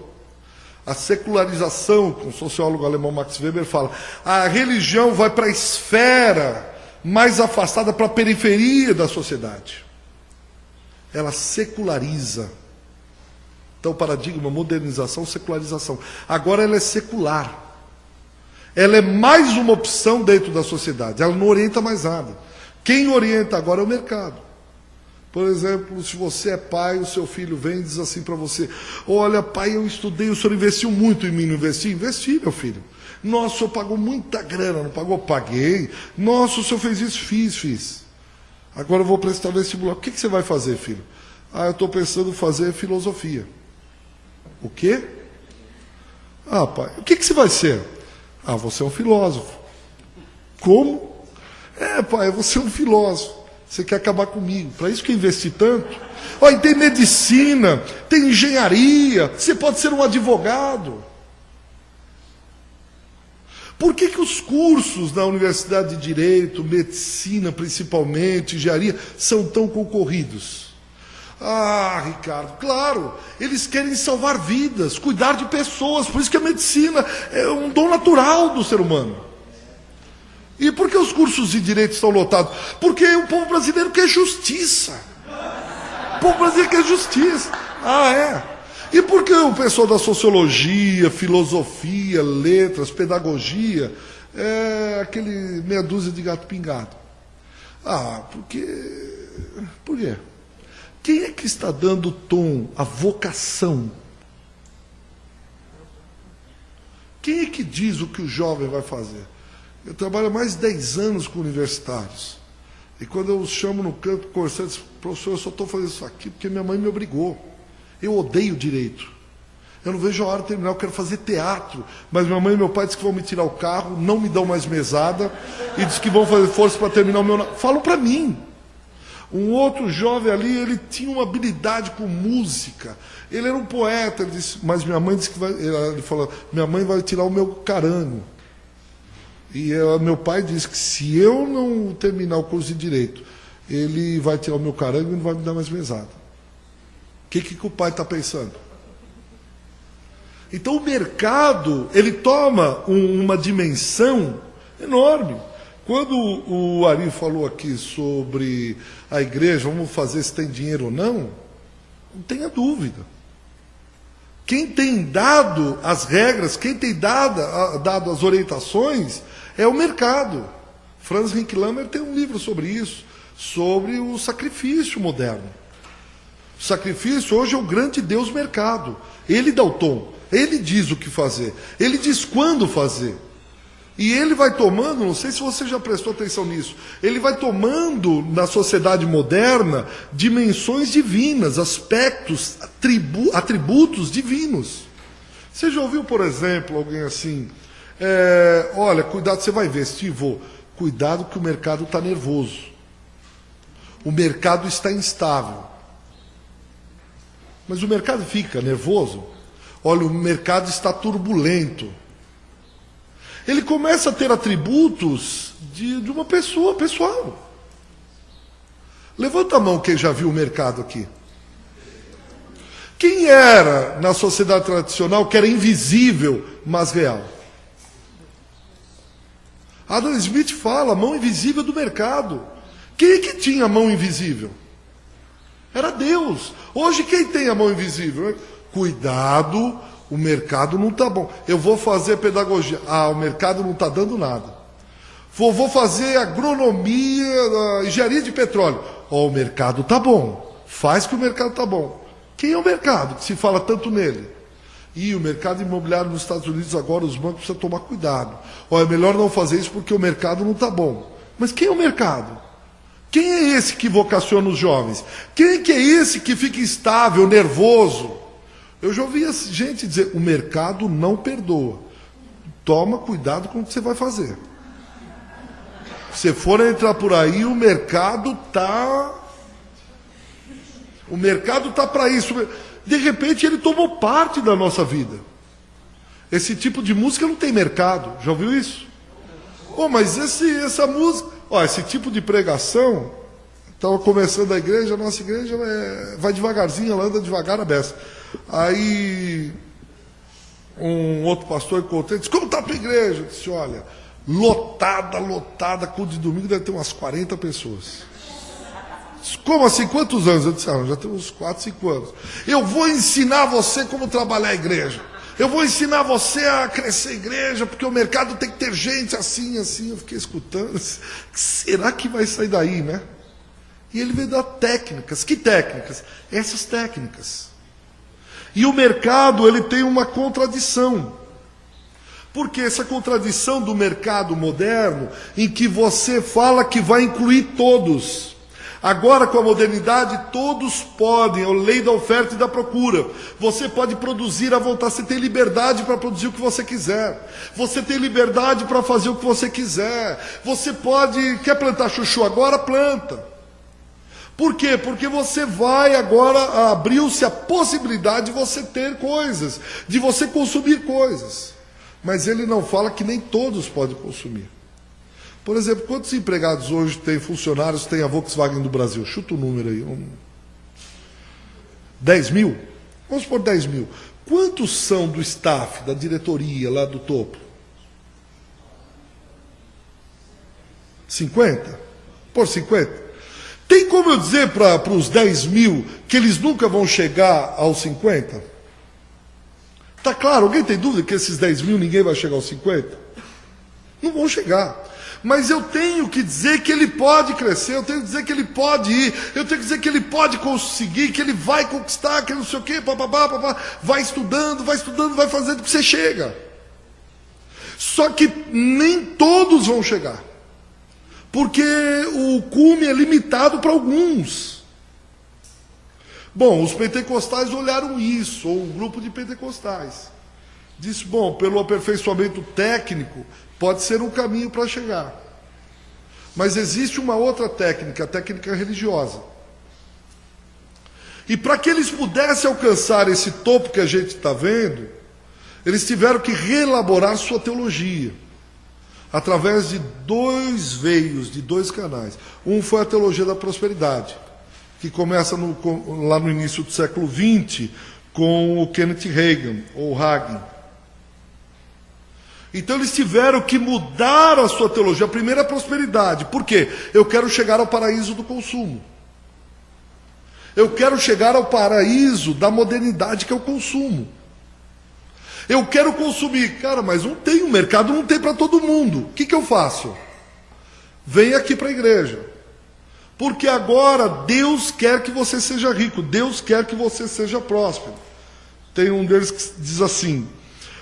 A secularização, como o sociólogo alemão Max Weber fala, a religião vai para a esfera mais afastada, para a periferia da sociedade. Ela seculariza. Então, paradigma, modernização, secularização. Agora ela é secular. Ela é mais uma opção dentro da sociedade. Ela não orienta mais nada. Quem orienta agora é o mercado. Por exemplo, se você é pai, o seu filho vem e diz assim para você: olha, pai, eu estudei, o senhor investiu muito em mim, não investi? Investi, meu filho. Nossa, o senhor pagou muita grana, não pagou? Paguei. Nossa, o senhor fez isso? Fiz. Agora eu vou prestar vestibular. O que você vai fazer, filho? Eu estou pensando em fazer filosofia. O quê? Pai, o que você vai ser? Você é um filósofo. Como? Pai, você é um filósofo. Você quer acabar comigo. Para isso que eu investi tanto. E tem medicina, tem engenharia, você pode ser um advogado. Por que os cursos da Universidade de Direito, Medicina principalmente, Engenharia, são tão concorridos? Ricardo, claro, eles querem salvar vidas, cuidar de pessoas, por isso que a medicina é um dom natural do ser humano. E por que os cursos de direito estão lotados? Porque o povo brasileiro quer justiça. O povo brasileiro quer justiça. E por que o pessoal da sociologia, filosofia, letras, pedagogia, é aquele meia dúzia de gato pingado? Por quê? Quem é que está dando o tom, a vocação? Quem é que diz o que o jovem vai fazer? Eu trabalho há mais de 10 anos com universitários. E quando eu os chamo no canto, conversando, eu digo: professor, eu só estou fazendo isso aqui porque minha mãe me obrigou. Eu odeio direito. Eu não vejo a hora de terminar, eu quero fazer teatro. Mas minha mãe e meu pai dizem que vão me tirar o carro, não me dão mais mesada, e dizem que vão fazer força para terminar o meu... Falam para mim. Um outro jovem ali, ele tinha uma habilidade com música. Ele era um poeta, ele disse, mas minha mãe disse que vai... Ele falou, minha mãe vai tirar o meu carango. E meu pai disse que se eu não terminar o curso de Direito, ele vai tirar o meu carango e não vai me dar mais mesada. O que o pai está pensando? Então o mercado, ele toma uma dimensão enorme. Quando o Ari falou aqui sobre a igreja, vamos fazer se tem dinheiro ou não tenha dúvida. Quem tem dado as regras, quem tem dado as orientações, é o mercado. Franz Rinklamer tem um livro sobre isso, sobre o sacrifício moderno. O sacrifício hoje é o grande Deus mercado. Ele dá o tom, ele diz o que fazer, ele diz quando fazer. E ele vai tomando, não sei se você já prestou atenção nisso, ele vai tomando na sociedade moderna dimensões divinas, aspectos, atributos divinos. Você já ouviu, por exemplo, alguém assim, olha, cuidado, você vai ver, Steve, cuidado que o mercado está nervoso. O mercado está instável. Mas o mercado fica nervoso? Olha, o mercado está turbulento. Ele começa a ter atributos de uma pessoa, pessoal. Levanta a mão quem já viu o mercado aqui. Quem era, na sociedade tradicional, que era invisível, mas real? Adam Smith fala, a mão invisível do mercado. Quem é que tinha a mão invisível? Era Deus. Hoje quem tem a mão invisível? Cuidado, o mercado não está bom. Eu vou fazer pedagogia. O mercado não está dando nada. Vou fazer agronomia, engenharia de petróleo. O mercado está bom. Faz que o mercado está bom. Quem é o mercado que se fala tanto nele? E o mercado imobiliário nos Estados Unidos agora, os bancos precisam tomar cuidado. Olha, é melhor não fazer isso porque o mercado não está bom. Mas quem é o mercado? Quem é esse que vocaciona os jovens? Quem que é esse que fica instável, nervoso? Eu já ouvi gente dizer, o mercado não perdoa. Toma cuidado com o que você vai fazer. Se for entrar por aí, o mercado está para isso. De repente ele tomou parte da nossa vida. Esse tipo de música não tem mercado. Já ouviu isso? Oh, mas essa música... esse tipo de pregação... Estava começando a igreja, a nossa igreja vai devagarzinho, ela anda devagar a beça. Aí um outro pastor encontrei, disse, como está a tua igreja? Eu disse, olha, lotada, culto de domingo deve ter umas 40 pessoas. Disse, como assim? Quantos anos? Eu disse, já tem uns 4, 5 anos. Eu vou ensinar você como trabalhar a igreja. Eu vou ensinar você a crescer a igreja, porque o mercado tem que ter gente assim. Eu fiquei escutando. Será que vai sair daí, né? E ele veio dar técnicas. Que técnicas? Essas técnicas. E o mercado, ele tem uma contradição. Porque essa contradição do mercado moderno, em que você fala que vai incluir todos. Agora, com a modernidade, todos podem, é a lei da oferta e da procura. Você pode produzir à vontade, você tem liberdade para produzir o que você quiser. Você tem liberdade para fazer o que você quiser. Você pode, quer plantar chuchu agora? Planta. Por quê? Porque você vai agora, abriu-se a possibilidade de você ter coisas, de você consumir coisas. Mas ele não fala que nem todos podem consumir. Por exemplo, quantos empregados hoje tem funcionários, tem a Volkswagen do Brasil? Chuta o número aí. 10 mil? Vamos supor 10 mil. Quantos são do staff, da diretoria, lá do topo? 50? Por 50? Tem como eu dizer para os 10 mil que eles nunca vão chegar aos 50? Está claro? Alguém tem dúvida que esses 10 mil ninguém vai chegar aos 50? Não vão chegar. Mas eu tenho que dizer que ele pode crescer, eu tenho que dizer que ele pode ir, eu tenho que dizer que ele pode conseguir, que ele vai conquistar, que não sei o quê, papapá. Vai estudando, vai fazendo que você chega. Só que nem todos vão chegar. Porque o cume é limitado para alguns. Bom, os pentecostais olharam isso, ou um grupo de pentecostais. Disse, bom, pelo aperfeiçoamento técnico, pode ser um caminho para chegar. Mas existe uma outra técnica, a técnica religiosa. E para que eles pudessem alcançar esse topo que a gente está vendo, eles tiveram que reelaborar sua teologia. Através de 2 veios, de 2 canais. Um foi a teologia da prosperidade, que começa lá no início do século XX, com o Kenneth Hagin, ou Hagin. Então eles tiveram que mudar a sua teologia. A primeira é a prosperidade. Por quê? Eu quero chegar ao paraíso do consumo. Eu quero chegar ao paraíso da modernidade, que é o consumo. Eu quero consumir. Cara, mas não tem, o mercado não tem para todo mundo. O que eu faço? Vem aqui para a igreja. Porque agora Deus quer que você seja rico. Deus quer que você seja próspero. Tem um deles que diz assim,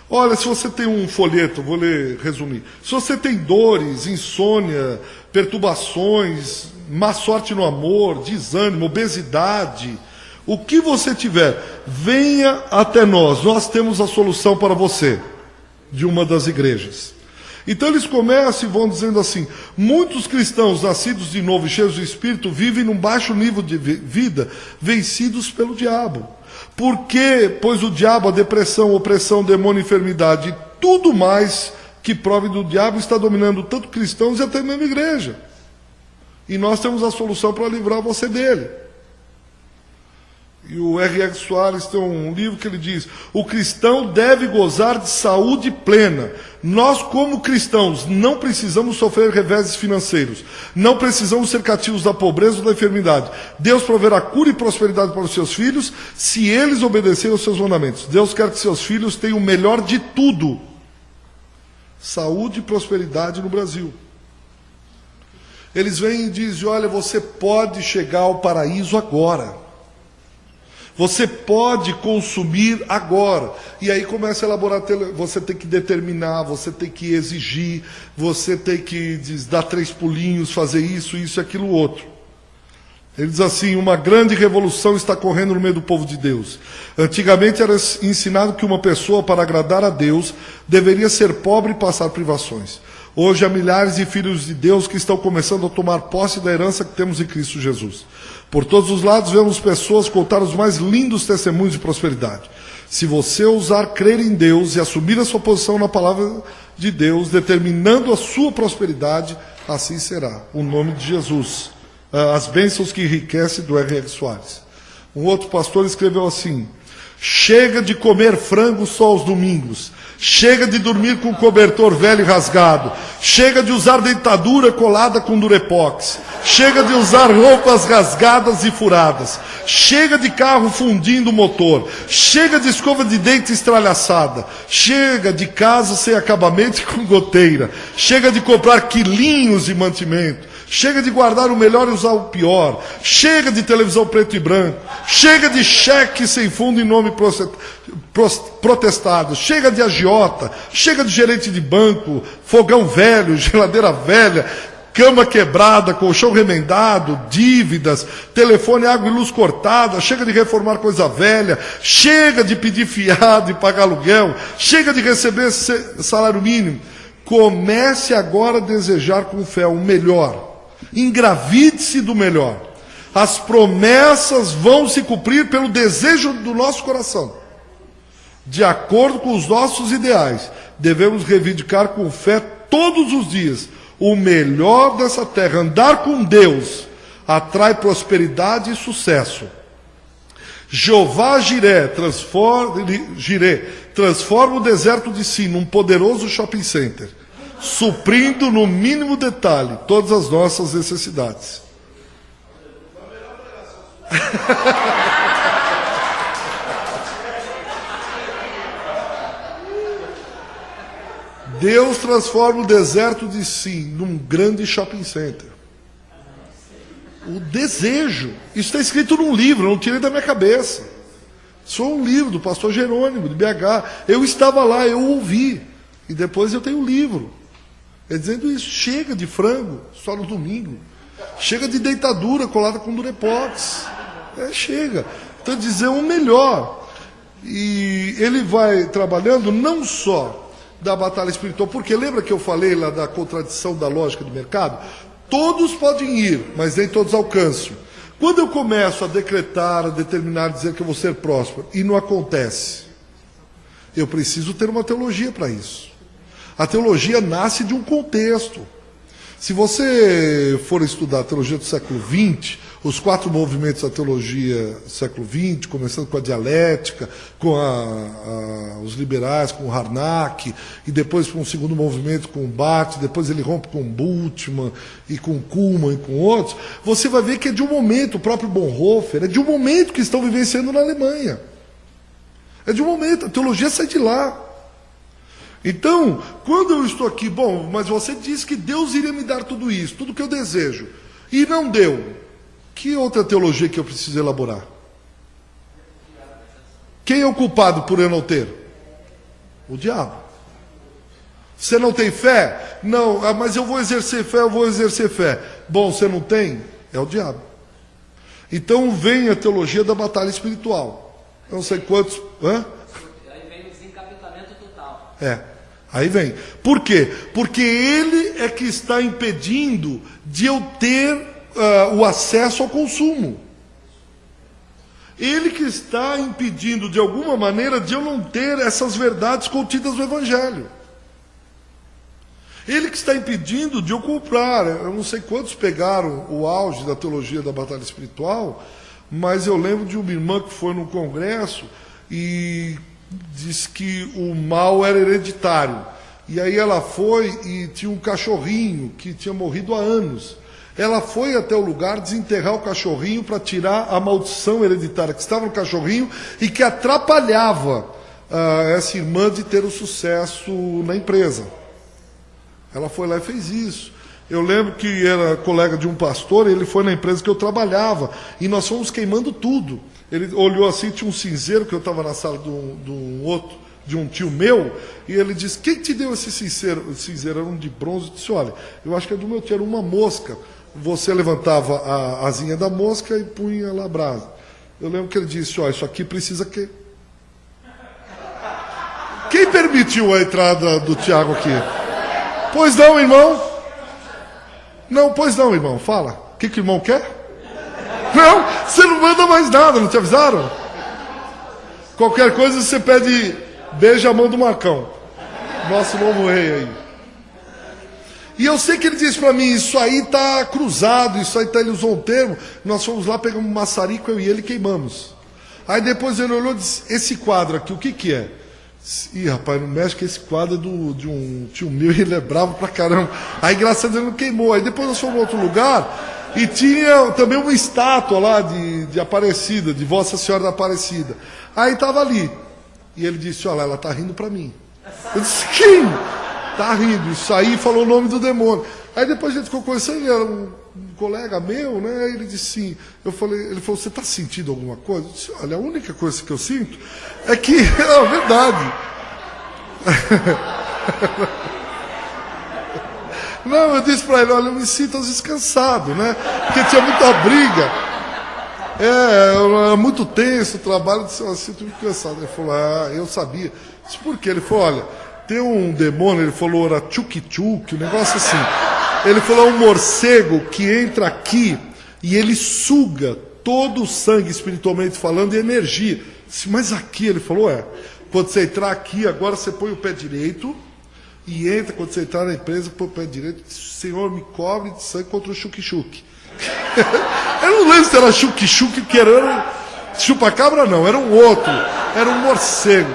olha, se você tem um folheto, vou ler, resumir. Se você tem dores, insônia, perturbações, má sorte no amor, desânimo, obesidade... O que você tiver, venha até nós. Nós temos a solução para você, de uma das igrejas. Então eles começam e vão dizendo assim, muitos cristãos nascidos de novo e cheios do Espírito vivem num baixo nível de vida, vencidos pelo diabo. Por quê? Pois o diabo, a depressão, a opressão, demônio, enfermidade e tudo mais que prove do diabo está dominando tanto cristãos e até mesmo a igreja. E nós temos a solução para livrar você dele. E o R.R. Soares tem um livro que ele diz, o cristão deve gozar de saúde plena. Nós, como cristãos, não precisamos sofrer reveses financeiros. Não precisamos ser cativos da pobreza ou da enfermidade. Deus proverá cura e prosperidade para os seus filhos, se eles obedecerem aos seus mandamentos. Deus quer que seus filhos tenham o melhor de tudo. Saúde e prosperidade no Brasil. Eles vêm e dizem, olha, você pode chegar ao paraíso agora. Você pode consumir agora. E aí começa a elaborar, você tem que determinar, você tem que exigir, você tem que dar 3 pulinhos, fazer isso e aquilo outro. Ele diz assim: uma grande revolução está correndo no meio do povo de Deus. Antigamente era ensinado que uma pessoa, para agradar a Deus, deveria ser pobre e passar privações. Hoje há milhares de filhos de Deus que estão começando a tomar posse da herança que temos em Cristo Jesus. Por todos os lados vemos pessoas contar os mais lindos testemunhos de prosperidade. Se você ousar crer em Deus e assumir a sua posição na palavra de Deus, determinando a sua prosperidade, assim será. O nome de Jesus. As bênçãos que enriquecem, do R.R. Soares. Um outro pastor escreveu assim: chega de comer frango só aos domingos. Chega de dormir com cobertor velho e rasgado. Chega de usar dentadura colada com durepox. Chega de usar roupas rasgadas e furadas. Chega de carro fundindo o motor. Chega de escova de dente estralhaçada. Chega de casa sem acabamento e com goteira. Chega de comprar quilinhos de mantimento. Chega de guardar o melhor e usar o pior. Chega de televisão preto e branco. Chega de cheque sem fundo em nome protestado. Chega de agiota. Chega de gerente de banco, fogão velho, geladeira velha, cama quebrada, colchão remendado, dívidas, telefone, água e luz cortada. Chega de reformar coisa velha. Chega de pedir fiado e pagar aluguel. Chega de receber salário mínimo. Comece agora a desejar com fé o melhor. Engravide-se do melhor. As promessas vão se cumprir pelo desejo do nosso coração. De acordo com os nossos ideais, devemos reivindicar com fé todos os dias o melhor dessa terra. Andar com Deus atrai prosperidade e sucesso. Jeová Jiré transforma o deserto de Si num poderoso shopping center, suprindo no mínimo detalhe todas as nossas necessidades. Deus transforma o deserto de Si num grande shopping center. O desejo. Isso está escrito num livro, eu não tirei da minha cabeça. Isso é um livro do pastor Jerônimo, de BH. Eu estava lá, eu ouvi. E depois eu tenho um livro. É dizendo isso: chega de frango só no domingo. Chega de deitadura colada com durepox. Chega. Então dizer o melhor. E ele vai trabalhando não só da batalha espiritual, porque lembra que eu falei lá da contradição da lógica do mercado? Todos podem ir, mas nem todos alcançam. Quando eu começo a decretar, a determinar, a dizer que eu vou ser próspero, e não acontece, eu preciso ter uma teologia para isso. A teologia nasce de um contexto. Se você for estudar a teologia do século XX, os 4 movimentos da teologia do século XX, começando com a dialética, com os liberais, com o Harnack, e depois com o segundo movimento com o Barth, depois ele rompe com o Bultmann, e com o Kuhlmann, e com outros, você vai ver que é de um momento, o próprio Bonhoeffer, é de um momento que estão vivenciando na Alemanha. É de um momento, a teologia sai de lá. Então, quando eu estou aqui, bom, mas você disse que Deus iria me dar tudo isso, tudo que eu desejo, e não deu. Que outra teologia que eu preciso elaborar? Quem é o culpado por eu não ter? O diabo. Você não tem fé? Não, mas eu vou exercer fé, eu vou exercer fé. Bom, você não tem? É o diabo. Então vem a teologia da batalha espiritual. Eu não sei quantos... Hã? Aí vem o desencapetamento total. Aí vem. Por quê? Porque ele é que está impedindo de eu ter o acesso ao consumo. Ele que está impedindo, de alguma maneira, de eu não ter essas verdades contidas no Evangelho. Ele que está impedindo de eu comprar. Eu não sei quantos pegaram o auge da teologia da batalha espiritual, mas eu lembro de uma irmã que foi num congresso e disse que o mal era hereditário. E aí ela foi e tinha um cachorrinho que tinha morrido há anos. Ela foi até o lugar desenterrar o cachorrinho para tirar a maldição hereditária que estava no cachorrinho e que atrapalhava essa irmã de ter o sucesso na empresa. Ela foi lá e fez isso. Eu lembro que era colega de um pastor, ele foi na empresa que eu trabalhava, e nós fomos queimando tudo. Ele olhou assim, tinha um cinzeiro, que eu estava na sala de um tio meu, e ele disse, quem te deu esse cinzeiro? O cinzeiro era um de bronze. Eu disse, olha, eu acho que é do meu tio, era uma mosca. Você levantava a asinha da mosca e punha lá a brasa. Eu lembro que ele disse, olha, isso aqui precisa que... Quem permitiu a entrada do Tiago aqui? Pois não, irmão? Não, pois não, irmão, fala. O que o irmão quer? Não, você não manda mais nada, não te avisaram? Qualquer coisa você pede, beija a mão do Marcão, nosso novo rei aí. E eu sei que ele disse para mim, isso aí está cruzado, isso aí ele usou um termo. Nós fomos lá, pegamos um maçarico, eu e ele queimamos. Aí depois ele olhou e disse, esse quadro aqui, o que é? Ih, rapaz, no México esse quadro é de um tio meu e ele é bravo pra caramba. Aí, graças a Deus, ele não queimou. Aí depois nós fomos em outro lugar e tinha também uma estátua lá de Aparecida, de Vossa Senhora da Aparecida. Aí estava ali. E ele disse, olha, ela está rindo para mim. Eu disse, quem? Está rindo. Isso aí falou o nome do demônio. Aí depois a gente ficou conversando, ele era um colega meu, né? Aí ele disse sim. Ele falou, você está sentindo alguma coisa? Eu disse, olha, a única coisa que eu sinto é que, é verdade. Não, eu disse para ele, olha, eu me sinto às vezes cansado, né? Porque tinha muita briga. Era muito tenso o trabalho, eu disse, eu sinto muito cansado. Ele falou, eu sabia. Eu disse, por quê? Ele falou, olha, tem um demônio, ele falou, era tchuk-tchuk, um negócio assim. Ele falou, é um morcego que entra aqui e ele suga todo o sangue, espiritualmente falando, e energia. Eu disse, mas aqui, ele falou, quando você entrar aqui, agora você põe o pé direito e entra, quando você entrar na empresa, põe o pé direito, Senhor, me cobre de sangue contra o chuk-chuk. Eu não lembro se era chuk-chuk, que era chupa-cabra, não, era um outro, era um morcego.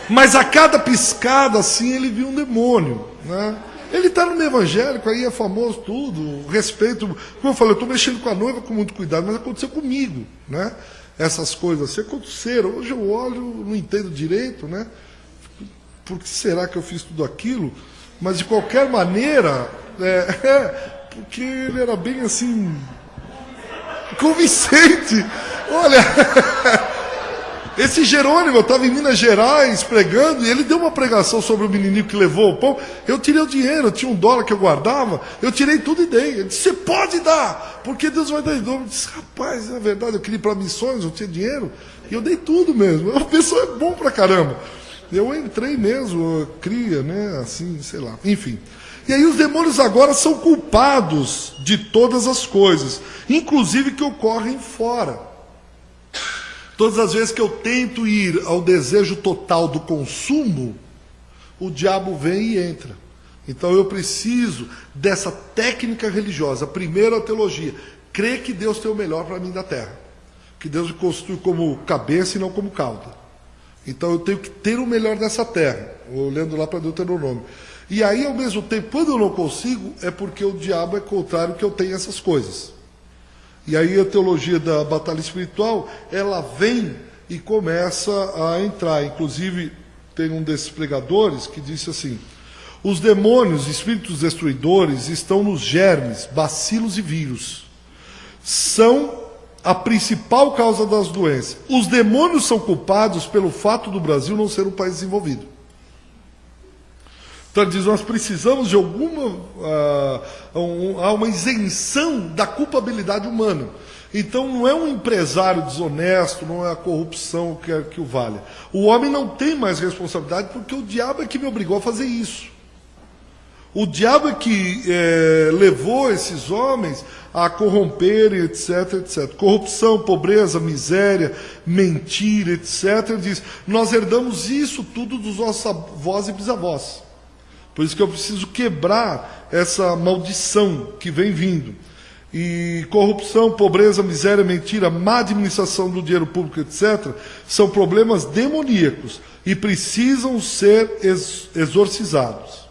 Mas a cada piscada, assim, ele viu um demônio, né? Ele está no meio evangélico, aí é famoso tudo, respeito. Como eu falei, eu estou mexendo com a noiva com muito cuidado, mas aconteceu comigo, né? Essas coisas assim aconteceram. Hoje eu olho, não entendo direito, né? Por que será que eu fiz tudo aquilo? Mas de qualquer maneira, porque ele era bem assim, convincente. Olha, esse Jerônimo, eu estava em Minas Gerais pregando, e ele deu uma pregação sobre o menininho que levou o pão. Eu tirei o dinheiro, eu tinha $1 que eu guardava, eu tirei tudo e dei. Ele disse, você pode dar, porque Deus vai dar em dobro. Eu disse, rapaz, é verdade, eu queria ir para missões, eu tinha dinheiro, e eu dei tudo mesmo. A pessoa é bom pra caramba. Eu entrei mesmo, eu cria, né, assim, sei lá, enfim. E aí os demônios agora são culpados de todas as coisas, inclusive que ocorrem fora. Todas as vezes que eu tento ir ao desejo total do consumo, o diabo vem e entra. Então eu preciso dessa técnica religiosa. Primeiro a teologia. Crer que Deus tem o melhor para mim da terra. Que Deus me constitui como cabeça e não como cauda. Então eu tenho que ter o melhor dessa terra. Olhando lá para Deuteronômio. E aí, ao mesmo tempo, quando eu não consigo, é porque o diabo é contrário que eu tenho essas coisas. E aí a teologia da batalha espiritual, ela vem e começa a entrar. Inclusive, tem um desses pregadores que disse assim, os demônios, espíritos destruidores, estão nos germes, bacilos e vírus. São a principal causa das doenças. Os demônios são culpados pelo fato do Brasil não ser um país desenvolvido. Então ele diz, nós precisamos de há uma isenção da culpabilidade humana. Então não é um empresário desonesto, não é a corrupção que o valha. O homem não tem mais responsabilidade porque o diabo é que me obrigou a fazer isso. O diabo é que levou esses homens a corromperem, etc, etc. Corrupção, pobreza, miséria, mentira, etc. Ele diz, nós herdamos isso tudo dos nossos avós e bisavós. Por isso que eu preciso quebrar essa maldição que vem vindo. E corrupção, pobreza, miséria, mentira, má administração do dinheiro público, etc., são problemas demoníacos e precisam ser exorcizados.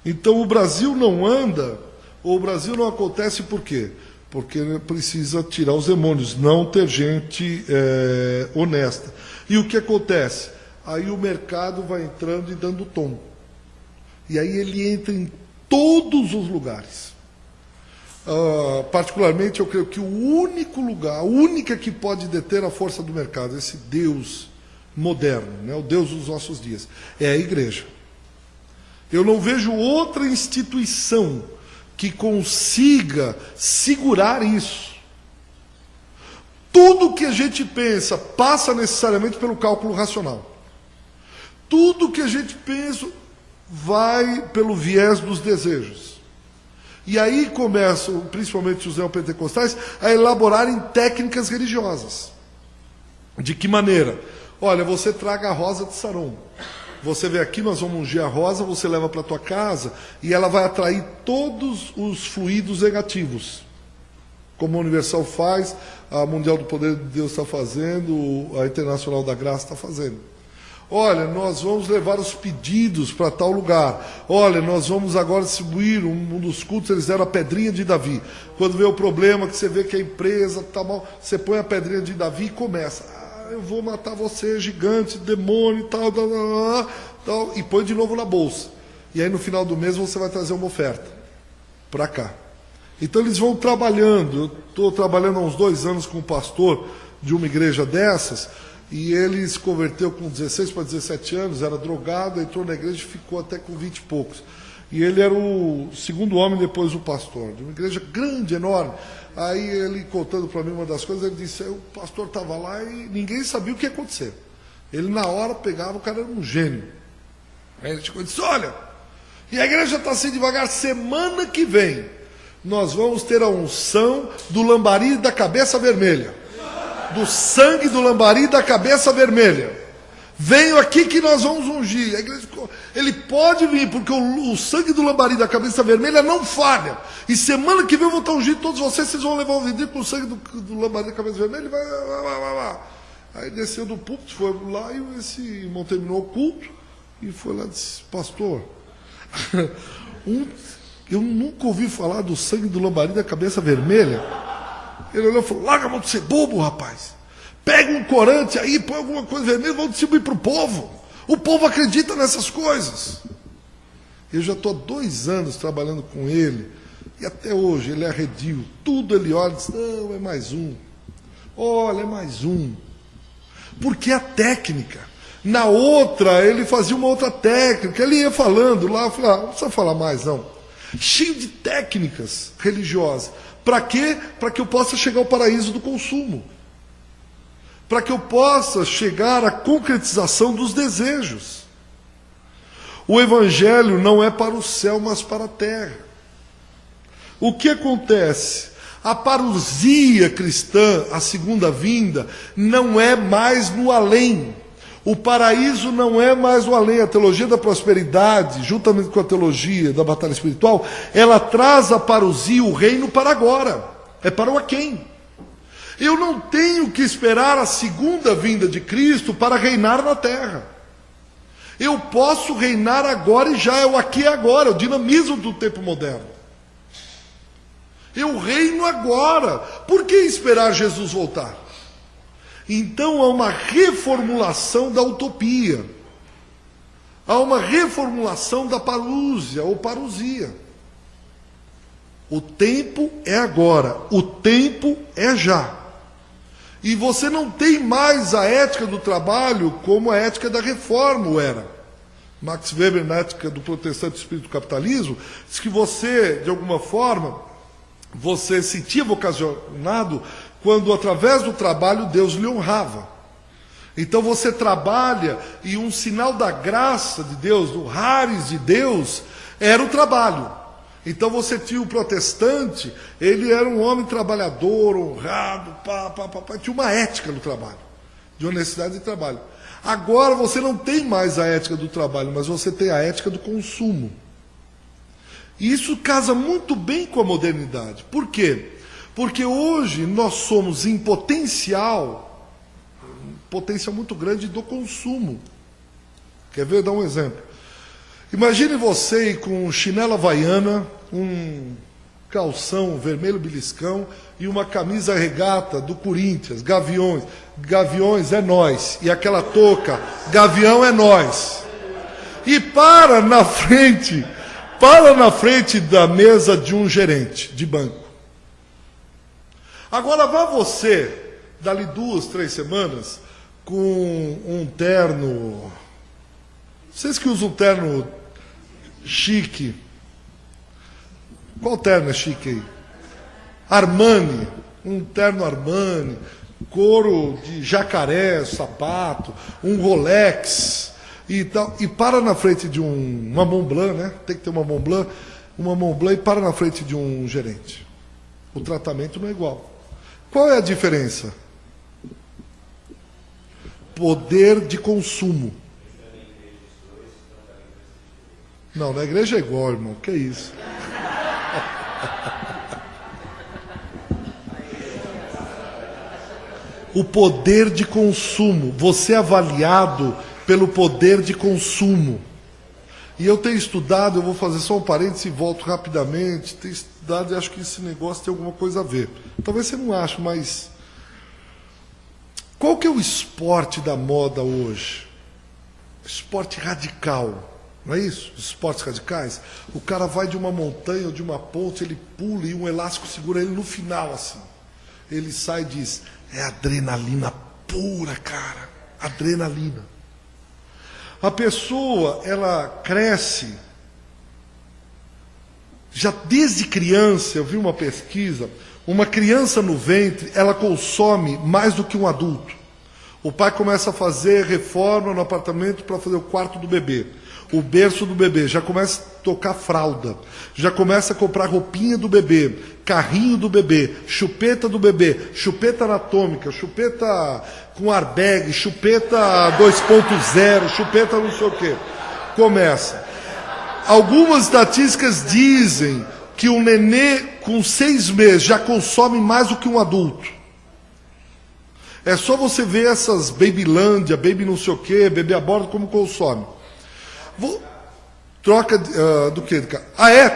Então o Brasil não anda, ou o Brasil não acontece por quê? Porque precisa tirar os demônios, não ter gente honesta. E o que acontece? Aí o mercado vai entrando e dando tom. E aí ele entra em todos os lugares. Particularmente, eu creio que o único lugar, a única que pode deter a força do mercado, esse Deus moderno, né, o Deus dos nossos dias, é a igreja. Eu não vejo outra instituição que consiga segurar isso. Tudo que a gente pensa passa necessariamente pelo cálculo racional. Tudo que a gente pensa vai pelo viés dos desejos. E aí começam, principalmente os neopentecostais, a elaborarem técnicas religiosas. De que maneira? Olha, você traga a rosa de Saron. Você vem aqui, nós vamos ungir a rosa, você leva para a tua casa e ela vai atrair todos os fluidos negativos. Como a Universal faz, a Mundial do Poder de Deus está fazendo, a Internacional da Graça está fazendo. Olha, nós vamos levar os pedidos para tal lugar. Olha, nós vamos agora distribuir, um dos cultos eles deram a pedrinha de Davi. Quando vê o problema, que você vê que a empresa está mal, você põe a pedrinha de Davi e começa. Eu vou matar você, gigante, demônio e tal, e põe de novo na bolsa. E aí no final do mês você vai trazer uma oferta para cá. Então eles vão trabalhando. Eu estou trabalhando há uns 2 anos com um pastor de uma igreja dessas, e ele se converteu com 16 para 17 anos, era drogado, entrou na igreja e ficou até com 20 e poucos. E ele era o segundo homem depois do pastor, de uma igreja grande, enorme. Aí ele contando para mim uma das coisas, ele disse, o pastor estava lá e ninguém sabia o que ia acontecer. Ele na hora pegava, o cara era um gênio. Aí ele chegou e disse, olha, e a igreja está assim devagar, semana que vem nós vamos ter a unção do lambari da cabeça vermelha. Do sangue do lambari da cabeça vermelha. Venham aqui que nós vamos ungir. A igreja ficou, ele pode vir, porque o sangue do lambari da cabeça vermelha não falha. E semana que vem eu vou estar ungindo todos vocês, vocês vão levar o vidro com o sangue do lambari da cabeça vermelha e vai. Aí desceu do púlpito, foi lá e esse irmão terminou o culto e foi lá e disse, pastor, eu nunca ouvi falar do sangue do lambari da cabeça vermelha. Ele olhou e falou, larga a mão de ser bobo, rapaz. Pega um corante aí, põe alguma coisa vermelha, vão distribuir para o povo. O povo acredita nessas coisas. Eu já estou há 2 anos trabalhando com ele, e até hoje ele é arredio. Tudo ele olha e diz, não, é mais um. Olha, é mais um. Porque a técnica. Na outra, ele fazia uma outra técnica. Ele ia falando lá, eu falei, não precisa falar mais, não. Cheio de técnicas religiosas. Para quê? Para que eu possa chegar ao paraíso do consumo. Para que eu possa chegar à concretização dos desejos. O Evangelho não é para o céu, mas para a terra. O que acontece? A parousia cristã, a segunda vinda, não é mais no além. O paraíso não é mais o além. A teologia da prosperidade, juntamente com a teologia da batalha espiritual, ela traz a parousia, o reino, para agora. É para o aquém. Eu não tenho que esperar a segunda vinda de Cristo para reinar na terra. Eu posso reinar agora e já, é o aqui e agora, é o dinamismo do tempo moderno. Eu reino agora. Por que esperar Jesus voltar? Então há uma reformulação da utopia. Há uma reformulação da parousia ou parousia. O tempo é agora, o tempo é já. E você não tem mais a ética do trabalho como a ética da reforma era. Max Weber, na ética do protestante espírito do capitalismo, diz que você, de alguma forma, você se sentia vocacionado quando, através do trabalho, Deus lhe honrava. Então você trabalha e um sinal da graça de Deus, do rares de Deus, era o trabalho. Então você tinha o protestante, ele era um homem trabalhador, honrado, tinha uma ética do trabalho, de honestidade de trabalho. Agora você não tem mais a ética do trabalho, mas você tem a ética do consumo. E isso casa muito bem com a modernidade. Por quê? Porque hoje nós somos em potencial, potência muito grande do consumo. Quer ver? Dar um exemplo. Imagine você com chinela havaiana, um calção vermelho beliscão e uma camisa regata do Corinthians, Gaviões. Gaviões é nós. E aquela touca, Gavião é nós. E para na frente para na frente da mesa de um gerente de banco. Agora vá você, dali 2, 3 semanas, com um terno. Vocês que usam terno chique. Qual terno é chique aí? Armani. Um terno Armani. Couro de jacaré, sapato. Um Rolex. E tal. E para na frente de uma Montblanc, né? Tem que ter uma Montblanc. Uma Montblanc e para na frente de um gerente. O tratamento não é igual. Qual é a diferença? Poder de consumo. Não, na igreja é igual, irmão. Que isso? O poder de consumo. Você é avaliado pelo poder de consumo. E eu tenho estudado, eu vou fazer só um parênteses e volto rapidamente. Tenho estudado e acho que esse negócio tem alguma coisa a ver. Talvez você não ache, mas... Qual que é o esporte da moda hoje? Esporte radical. Não é isso? Esportes radicais. O cara vai de uma montanha ou de uma ponte, ele pula e um elástico segura ele no final, assim. Ele sai e diz, é adrenalina pura, cara. Adrenalina. A pessoa, ela cresce, já desde criança, eu vi uma pesquisa, uma criança no ventre, ela consome mais do que um adulto. O pai começa a fazer reforma no apartamento para fazer o quarto do bebê. O berço do bebê, já começa a tocar fralda, já começa a comprar roupinha do bebê, carrinho do bebê, chupeta do bebê, chupeta anatômica, chupeta com airbag, chupeta 2.0, chupeta não sei o quê. Começa. Algumas estatísticas dizem que um nenê com 6 meses já consome mais do que um adulto. É só você ver essas Babylândia, baby não sei o quê, bebê a bordo, como consome. Troca do quê?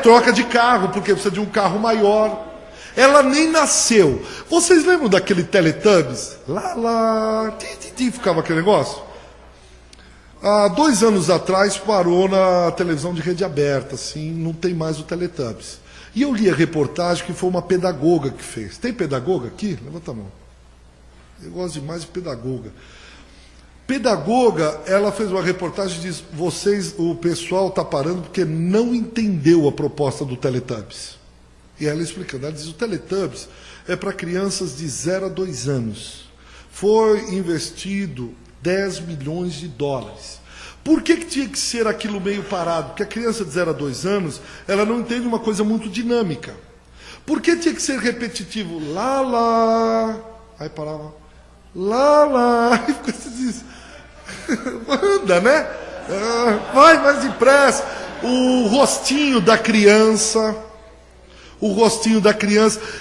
Troca de carro, porque precisa de um carro maior. Ela nem nasceu. Vocês lembram daquele Teletubbies? Lá, ficava aquele negócio? Há 2 anos atrás parou na televisão de rede aberta, assim, não tem mais o Teletubbies. E eu li a reportagem que foi uma pedagoga que fez. Tem pedagoga aqui? Levanta a mão. Eu gosto demais de pedagoga. Pedagoga, ela fez uma reportagem e diz, o pessoal está parando porque não entendeu a proposta do Teletubbies. E ela explicando, ela diz, o Teletubbies é para crianças de 0 a 2 anos. Foi investido 10 milhões de dólares. Por que tinha que ser aquilo meio parado? Porque a criança de 0 a 2 anos, ela não entende uma coisa muito dinâmica. Por que tinha que ser repetitivo? Lá, aí parava, lá, e ficou assim, anda, né? Vai mais depressa. O rostinho da criança,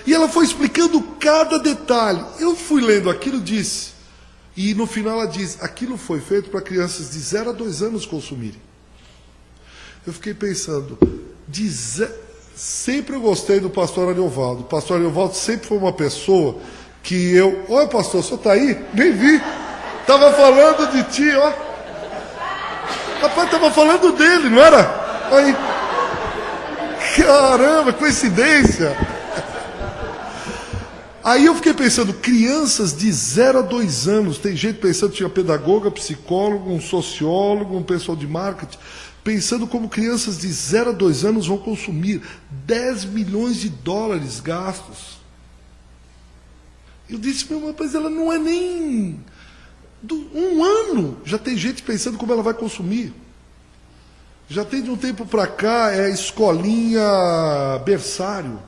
e ela foi explicando cada detalhe. Eu fui lendo aquilo e disse, e no final ela diz, aquilo foi feito para crianças de 0 a 2 anos consumirem. Eu fiquei pensando, sempre eu gostei do pastor Ariovaldo. O pastor Ariovaldo sempre foi uma pessoa que eu... Oi, pastor, o senhor está aí? Nem vi. Estava falando de ti, ó. Rapaz, estava falando dele, não era? Aí. Caramba, coincidência. Aí eu fiquei pensando, crianças de 0 a 2 anos, tem gente pensando que tinha pedagoga, psicólogo, um sociólogo, um pessoal de marketing, pensando como crianças de 0 a 2 anos vão consumir 10 milhões de dólares gastos. Eu disse, mas ela não é nem... um ano, já tem gente pensando como ela vai consumir. Já tem de um tempo para cá, escolinha, berçário.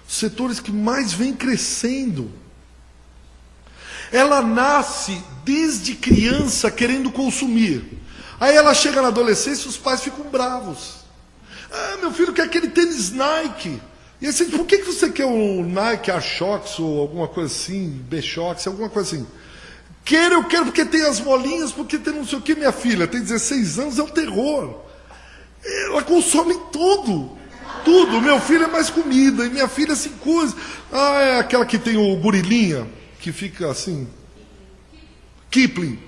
Setores que mais vêm crescendo. Ela nasce desde criança querendo consumir. Aí ela chega na adolescência e os pais ficam bravos. Meu filho quer aquele tênis Nike. E assim, por que você quer um Nike Air-Shox ou alguma coisa assim, B-Shox, alguma coisa assim? Eu quero porque tem as molinhas, porque tem não sei o que, minha filha, tem 16 anos, é um terror. Ela consome tudo. Tudo. Meu filho é mais comida, e minha filha assim, coisa. É aquela que tem o gorilinha, que fica assim. Kipling.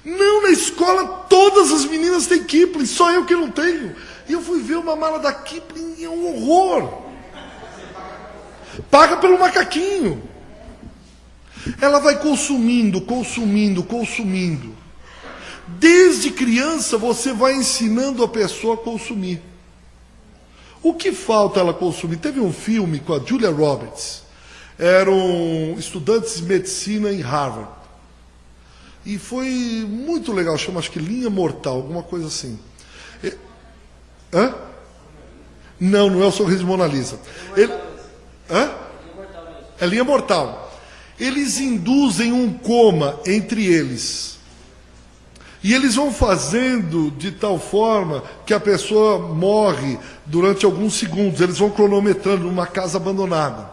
Não, na escola todas as meninas têm Kipling, só eu que não tenho. E eu fui ver uma mala da Kipling e é um horror. Paga pelo macaquinho. Ela vai consumindo. Desde criança você vai ensinando a pessoa a consumir. O que falta ela consumir? Teve um filme com a Julia Roberts. Eram estudantes de medicina em Harvard. E foi muito legal, chama acho que Linha Mortal, alguma coisa assim. Hã? Não é o Sorriso de Mona Lisa. Hã? É Linha Mortal. Eles induzem um coma entre eles. E eles vão fazendo de tal forma que a pessoa morre durante alguns segundos. Eles vão cronometrando numa casa abandonada.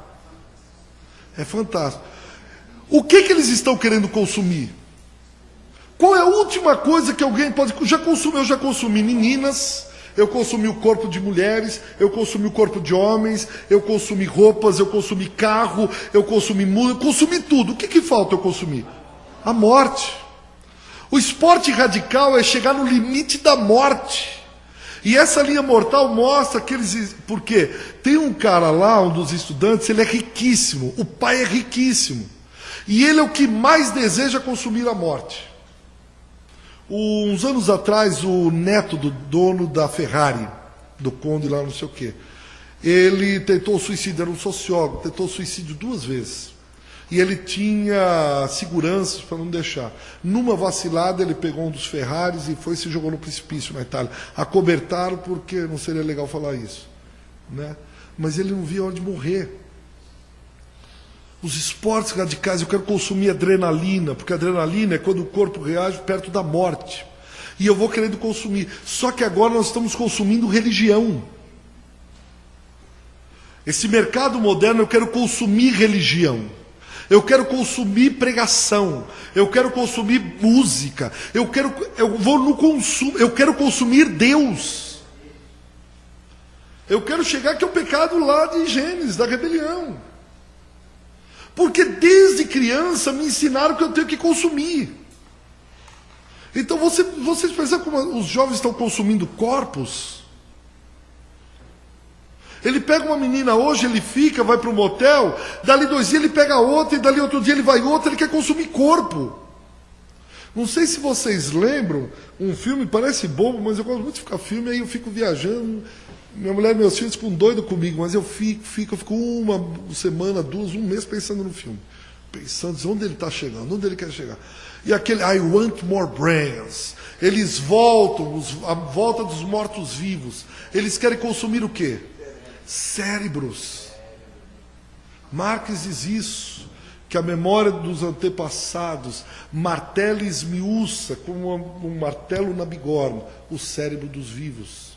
É fantástico. O que eles estão querendo consumir? Qual é a última coisa que alguém pode... Eu já consumi meninas, eu consumi o corpo de mulheres, eu consumi o corpo de homens, eu consumi roupas, eu consumi carro, eu consumi música, eu consumi tudo. O que falta eu consumir? A morte. O esporte radical é chegar no limite da morte. E essa Linha Mortal mostra que eles... Por quê? Tem um cara lá, um dos estudantes, ele é riquíssimo. O pai é riquíssimo. E ele é o que mais deseja consumir a morte. Uns anos atrás, o neto do dono da Ferrari, do conde lá não sei o quê, ele tentou suicídio, era um sociólogo, tentou suicídio 2 vezes. E ele tinha seguranças para não deixar. Numa vacilada, ele pegou um dos Ferraris e foi e se jogou no precipício na Itália. Acobertaram porque não seria legal falar isso, né? Mas ele não via a hora de morrer. Os esportes radicais, eu quero consumir adrenalina, porque a adrenalina é quando o corpo reage perto da morte. E eu vou querendo consumir. Só que agora nós estamos consumindo religião. Esse mercado moderno, eu quero consumir religião. Eu quero consumir pregação, eu quero consumir música, eu vou no consumo, eu quero consumir Deus. Eu quero chegar que é o pecado lá de Gênesis, da rebelião. Porque desde criança me ensinaram que eu tenho que consumir. Então vocês percebem como os jovens estão consumindo corpos? Ele pega uma menina hoje, ele fica, vai para um motel, dali 2 dias ele pega outra, e dali outro dia ele vai outra, ele quer consumir corpo. Não sei se vocês lembram, um filme, parece bobo, mas eu gosto muito de ficar filme, aí eu fico viajando, minha mulher e meus filhos ficam doidos comigo, mas eu fico 1 semana, 2, 1 mês pensando no filme. Pensando onde ele está chegando, onde ele quer chegar. E aquele, I want more brains. Eles voltam, a volta dos mortos-vivos. Eles querem consumir o quê? Cérebros. Marx diz isso, que a memória dos antepassados martela e esmiuça como um martelo na bigorna o cérebro dos vivos.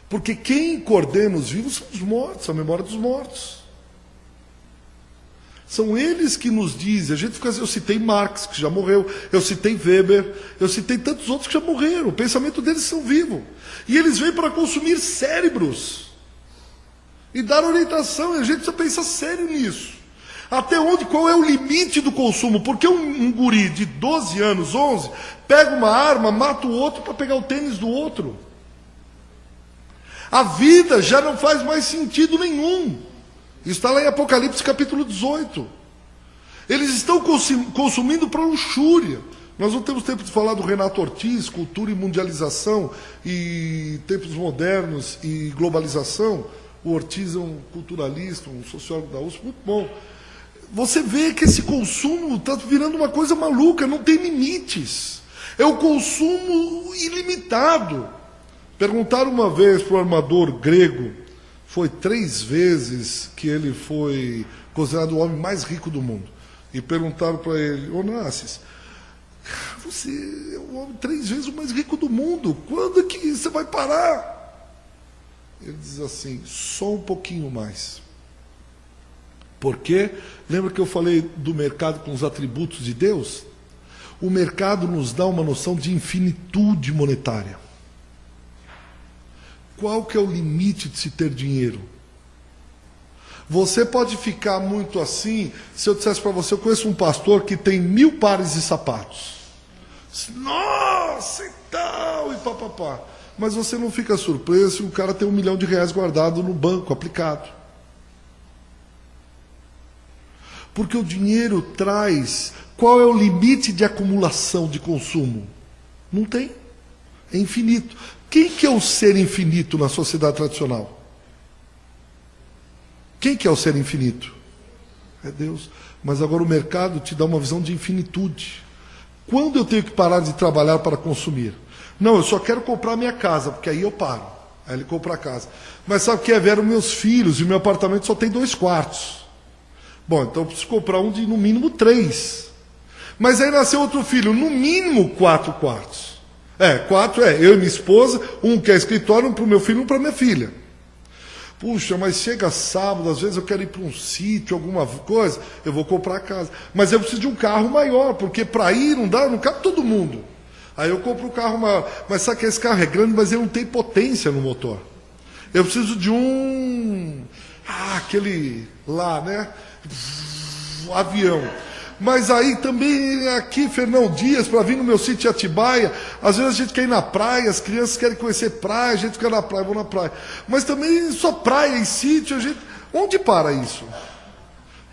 Porque quem coordena os vivos são os mortos, a memória dos mortos. São eles que nos dizem, a gente fica assim, eu citei Marx, que já morreu, eu citei Weber, eu citei tantos outros que já morreram, o pensamento deles são vivos. E eles vêm para consumir cérebros. E dar orientação, e a gente precisa pensar sério nisso. Até onde, qual é o limite do consumo? Porque um guri de 12 anos, 11, pega uma arma, mata o outro para pegar o tênis do outro. A vida já não faz mais sentido nenhum. Isso está lá em Apocalipse capítulo 18. Eles estão consumindo para luxúria. Nós não temos tempo de falar do Renato Ortiz, cultura e mundialização, e tempos modernos e globalização. O Ortiz é um culturalista, um sociólogo da USP, muito bom. Você vê que esse consumo está virando uma coisa maluca, não tem limites. É o consumo ilimitado. Perguntaram uma vez para o armador grego, foi 3 vezes que ele foi considerado o homem mais rico do mundo. E perguntaram para ele, Onassis, você é o homem 3 vezes o mais rico do mundo, quando é que você vai parar? Ele diz assim, só um pouquinho mais. Por quê? Lembra que eu falei do mercado com os atributos de Deus? O mercado nos dá uma noção de infinitude monetária. Qual que é o limite de se ter dinheiro? Você pode ficar muito assim, se eu dissesse para você, eu conheço um pastor que tem 1000 pares de sapatos. Nossa, e tal, e papapá. Mas você não fica surpreso se o cara tem R$1 milhão guardado no banco, aplicado. Porque o dinheiro traz... Qual é o limite de acumulação de consumo? Não tem. É infinito. Quem que é o ser infinito na sociedade tradicional? Quem que é o ser infinito? É Deus. Mas agora o mercado te dá uma visão de infinitude. Quando eu tenho que parar de trabalhar para consumir? Não, eu só quero comprar minha casa, porque aí eu paro. Aí ele compra a casa. Mas sabe o que é? Vieram meus filhos e meu apartamento só tem 2 quartos. Bom, então eu preciso comprar um de no mínimo 3. Mas aí nasceu outro filho, no mínimo 4 quartos. 4 eu e minha esposa, um que é escritório, um para o meu filho e um para minha filha. Puxa, mas chega sábado, às vezes eu quero ir para um sítio, alguma coisa, eu vou comprar a casa. Mas eu preciso de um carro maior, porque para ir não cabe todo mundo. Aí eu compro um carro maior. Mas sabe que esse carro é grande, mas ele não tem potência no motor. Eu preciso de aquele lá, né? Avião. Mas aí também aqui, Fernão Dias, para vir no meu sítio Atibaia, às vezes a gente quer ir na praia, as crianças querem conhecer praia, a gente fica na praia, vou na praia. Mas também só praia e sítio, onde para isso?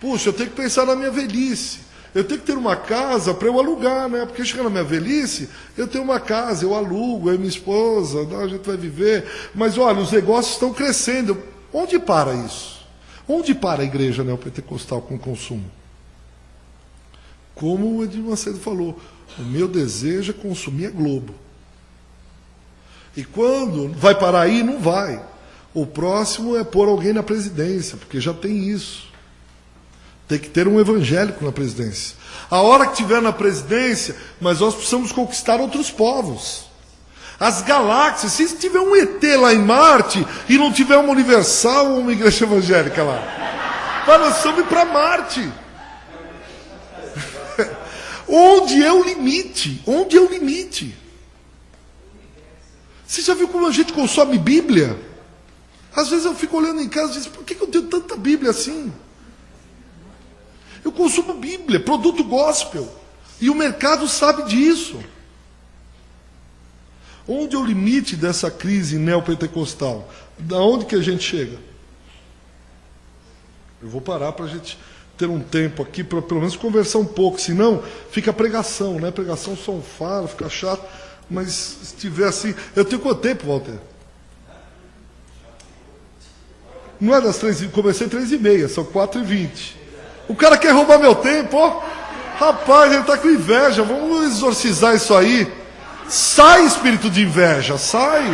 Puxa, eu tenho que pensar na minha velhice. Eu tenho que ter uma casa para eu alugar, né? Porque chega na minha velhice, eu tenho uma casa, eu alugo, eu e minha esposa, a gente vai viver. Mas olha, os negócios estão crescendo. Onde para isso? Onde para a igreja neopentecostal com o consumo? Como o Edir Macedo falou, o meu desejo é consumir a Globo. E quando vai parar aí, não vai. O próximo é pôr alguém na presidência, porque já tem isso. Tem que ter um evangélico na presidência. A hora que tiver na presidência, mas nós precisamos conquistar outros povos. As galáxias, se tiver um ET lá em Marte e não tiver uma Universal ou uma igreja evangélica lá, mas nós precisamos ir para Marte. Onde é o limite? Onde é o limite? Você já viu como a gente consome Bíblia? Às vezes eu fico olhando em casa e digo, por que eu tenho tanta Bíblia assim? Eu consumo Bíblia, produto gospel. E o mercado sabe disso. Onde é o limite dessa crise neopentecostal? Da onde que a gente chega? Eu vou parar para a gente ter um tempo aqui para pelo menos conversar um pouco, senão fica pregação, né? Pregação só um falo, fica chato, mas se tiver assim... Eu tenho quanto tempo, Walter? Não é das 3h, comecei 3h30, são 4h20. O cara quer roubar meu tempo, ó. Rapaz, ele está com inveja, vamos exorcizar isso aí. Sai, espírito de inveja, sai.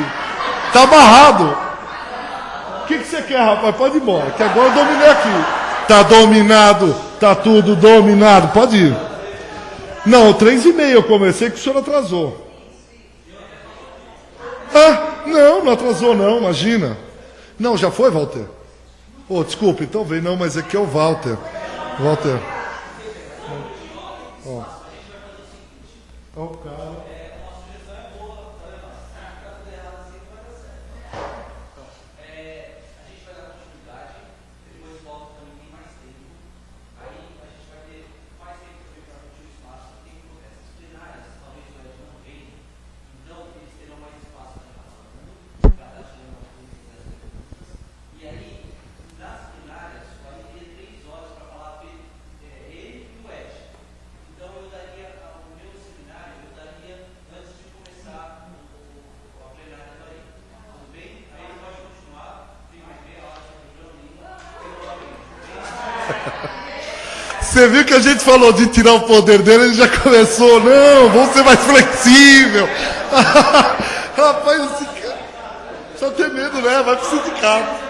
Está amarrado. O que você quer, rapaz? Pode ir embora, que agora eu dominei aqui. Está dominado, está tudo dominado, pode ir. Não, 3h30 eu comecei, que o senhor atrasou. Não atrasou não, imagina. Não, já foi, Walter? Desculpa, então vem, não, mas aqui é o Walter. Walter. Cara. Você viu que a gente falou de tirar o poder dele, ele já começou, não, vamos ser mais flexível. Rapaz, esse cara, só tem medo, né? Vai pro sindicato.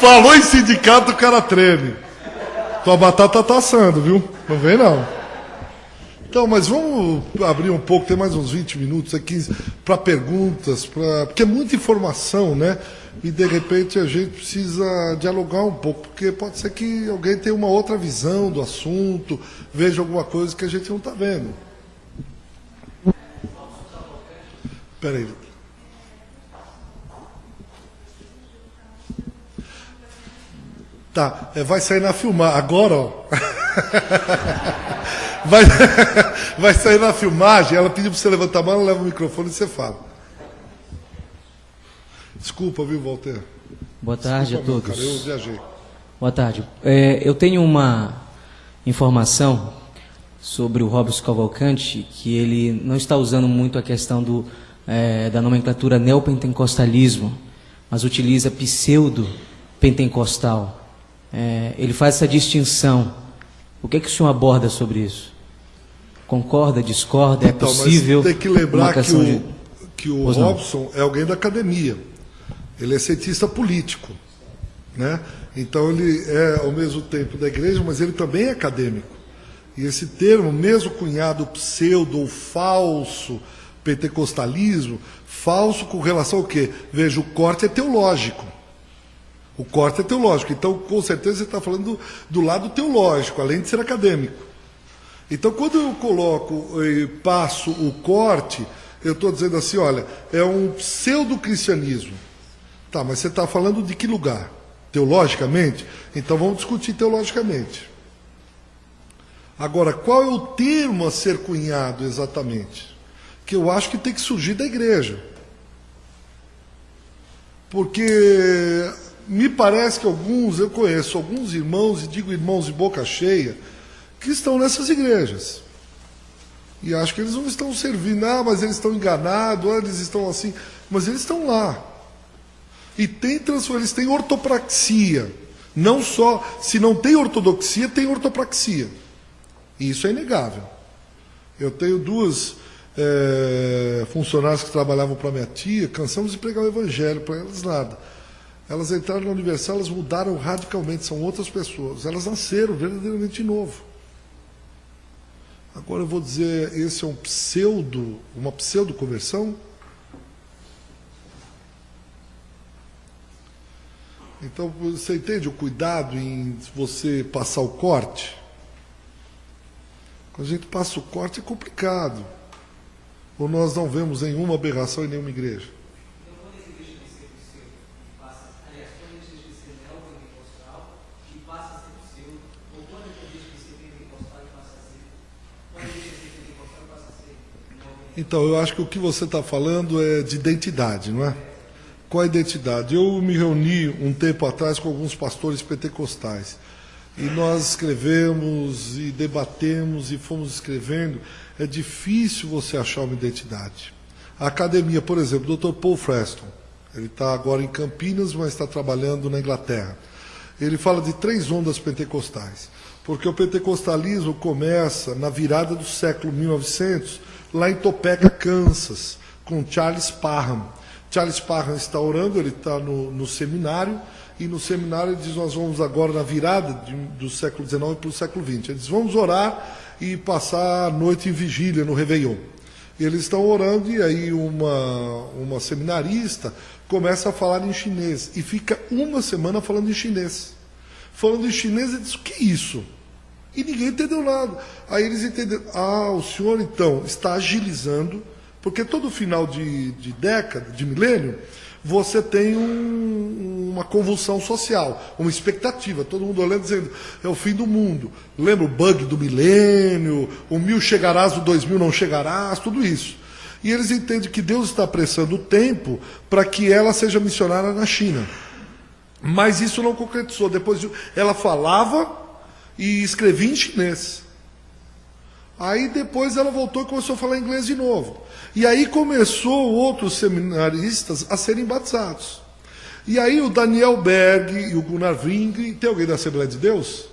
Falou em sindicato, o cara treme. Tua batata tá assando, viu? Não vem não. Então, mas vamos abrir um pouco, tem mais uns 20 minutos aqui para perguntas, porque é muita informação, né? E de repente a gente precisa dialogar um pouco, porque pode ser que alguém tenha uma outra visão do assunto, veja alguma coisa que a gente não está vendo. Espera aí. Tá, vai sair na filmagem. Agora, ó. Vai sair na filmagem. Ela pediu para você levantar a mão, leva o microfone e você fala. Desculpa, viu, Walter? Boa tarde. Desculpa, a todos. Cara, eu viajei. Boa tarde. Eu tenho uma informação sobre o Robson Cavalcante, que ele não está usando muito a questão da nomenclatura neopentecostalismo, mas utiliza pseudo-pentecostal. Ele faz essa distinção. O que o senhor aborda sobre isso? Concorda, discorda? Então, é possível? Mas tem que lembrar que o Pois não. Robson é alguém da academia. Ele é cientista político, né? Então ele é ao mesmo tempo da igreja, mas ele também é acadêmico. E esse termo, mesmo cunhado pseudo ou falso pentecostalismo, falso com relação ao quê? Veja, o corte é teológico. O corte é teológico. Então, com certeza, você está falando do lado teológico, além de ser acadêmico. Então, quando eu coloco e passo o corte, eu estou dizendo assim, olha, é um pseudo-cristianismo. Tá, mas você está falando de que lugar? Teologicamente? Então, vamos discutir teologicamente. Agora, qual é o termo a ser cunhado exatamente? Que eu acho que tem que surgir da igreja. Porque me parece que eu conheço alguns irmãos, e digo irmãos de boca cheia, que estão nessas igrejas. E acho que eles não estão servindo, mas eles estão enganados, eles estão assim, mas eles estão lá. E eles têm ortopraxia. Não só, se não tem ortodoxia, tem ortopraxia. E isso é inegável. Eu tenho duas funcionárias que trabalhavam para minha tia, cansamos de pregar o evangelho, para elas nada. Elas entraram na Universal, elas mudaram radicalmente, são outras pessoas. Elas nasceram verdadeiramente de novo. Agora eu vou dizer, esse é uma pseudo-conversão? Então, você entende o cuidado em você passar o corte? Quando a gente passa o corte é complicado. Ou nós não vemos nenhuma aberração em nenhuma igreja? Então, quando esse deixa de ser pseudo e passa, aliás, quando ele deixa de ser neopentecostal e passa a ser pseudo, ou quando ele deixa de ser pentecostal e passa a ser, quando ele deixa de ser pentecostal e passa a ser neopentecostal. Então, eu acho que o que você está falando é de identidade, não é? Qual a identidade? Eu me reuni um tempo atrás com alguns pastores pentecostais. E nós escrevemos e debatemos e fomos escrevendo. É difícil você achar uma identidade. A academia, por exemplo, o Dr. Paul Freston, ele está agora em Campinas, mas está trabalhando na Inglaterra. Ele fala de 3 ondas pentecostais. Porque o pentecostalismo começa na virada do século 1900, lá em Topeka, Kansas, com Charles Parham. Charles Parham está orando, ele está no seminário, e no seminário ele diz, nós vamos agora na virada do século XIX para o século XX. Ele diz, vamos orar e passar a noite em vigília no Réveillon. E eles estão orando e aí uma seminarista começa a falar em chinês e fica uma semana falando em chinês. Falando em chinês, ele diz, o que é isso? E ninguém entendeu nada. Aí eles entenderam, o senhor então está agilizando, porque todo final de década, de milênio, você tem uma convulsão social, uma expectativa, todo mundo olhando dizendo, é o fim do mundo. Lembra o bug do milênio, o 1000 chegarás, o 2000 não chegarás, tudo isso. E eles entendem que Deus está apressando o tempo para que ela seja missionária na China. Mas isso não concretizou. Depois ela falava e escrevia em chinês. Aí depois ela voltou e começou a falar inglês de novo. E aí começou outros seminaristas a serem batizados. E aí o Daniel Berg e o Gunnar Wingre, tem alguém da Assembleia de Deus?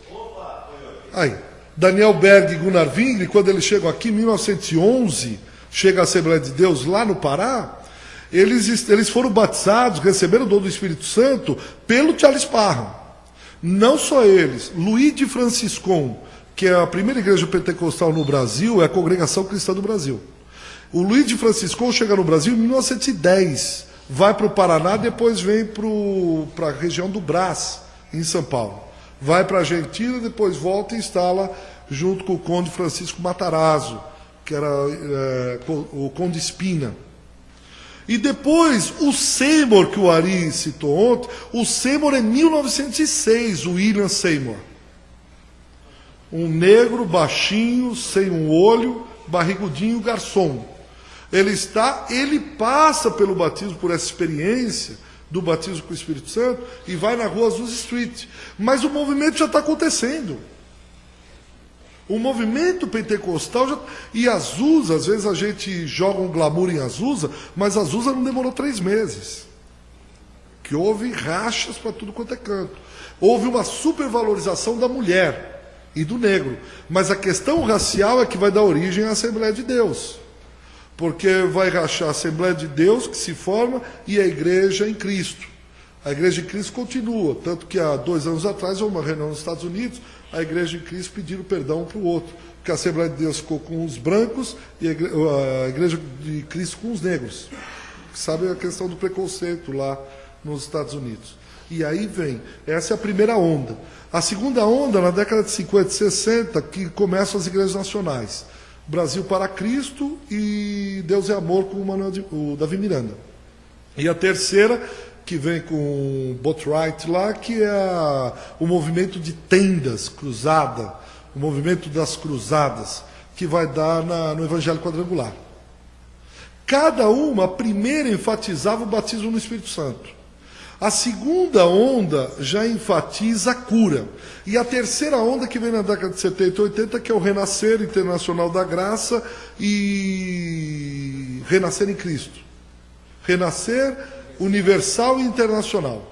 Aí, Daniel Berg e Gunnar Wingre, quando eles chegam aqui em 1911, chega à Assembleia de Deus lá no Pará, eles foram batizados, receberam o dom do Espírito Santo pelo Charles Parham. Não só eles, Luiz de Franciscon, que é a primeira igreja pentecostal no Brasil, é a Congregação Cristã do Brasil. O Luiz de Franciscon chega no Brasil em 1910, vai para o Paraná, depois vem para a região do Brás, em São Paulo. Vai para a Argentina, depois volta e instala junto com o Conde Francisco Matarazzo, que era o Conde Espina. E depois, o Seymour, que o Ari citou ontem, o Seymour é 1906, o William Seymour. Um negro, baixinho, sem um olho, barrigudinho, garçom. Ele passa pelo batismo, por essa experiência do batismo com o Espírito Santo, e vai na rua Azusa Street. Mas o movimento já está acontecendo. O movimento pentecostal já... E Azusa, às vezes a gente joga um glamour em Azusa, mas Azusa não demorou 3 meses. Que houve rachas para tudo quanto é canto. Houve uma supervalorização da mulher e do negro. Mas a questão racial é que vai dar origem à Assembleia de Deus. Porque vai rachar a Assembleia de Deus, que se forma, e a Igreja em Cristo. A Igreja em Cristo continua. Tanto que há 2 anos atrás, houve uma reunião nos Estados Unidos, a Igreja em Cristo pediram perdão um para o outro. Porque a Assembleia de Deus ficou com os brancos e a Igreja de Cristo com os negros. Sabe a questão do preconceito lá nos Estados Unidos. E aí vem, essa é a primeira onda. A segunda onda, na década de 50 e 60, que começam as igrejas nacionais. Brasil para Cristo e Deus é Amor, com o Davi Miranda. E a terceira, que vem com o Botwright lá, que é o movimento de tendas, cruzada, o movimento das cruzadas, que vai dar no Evangelho Quadrangular. Cada uma, a primeira enfatizava o batismo no Espírito Santo. A segunda onda já enfatiza a cura. E a terceira onda, que vem na década de 70 e 80, que é o Renascer Internacional da Graça e Renascer em Cristo. Renascer universal e internacional.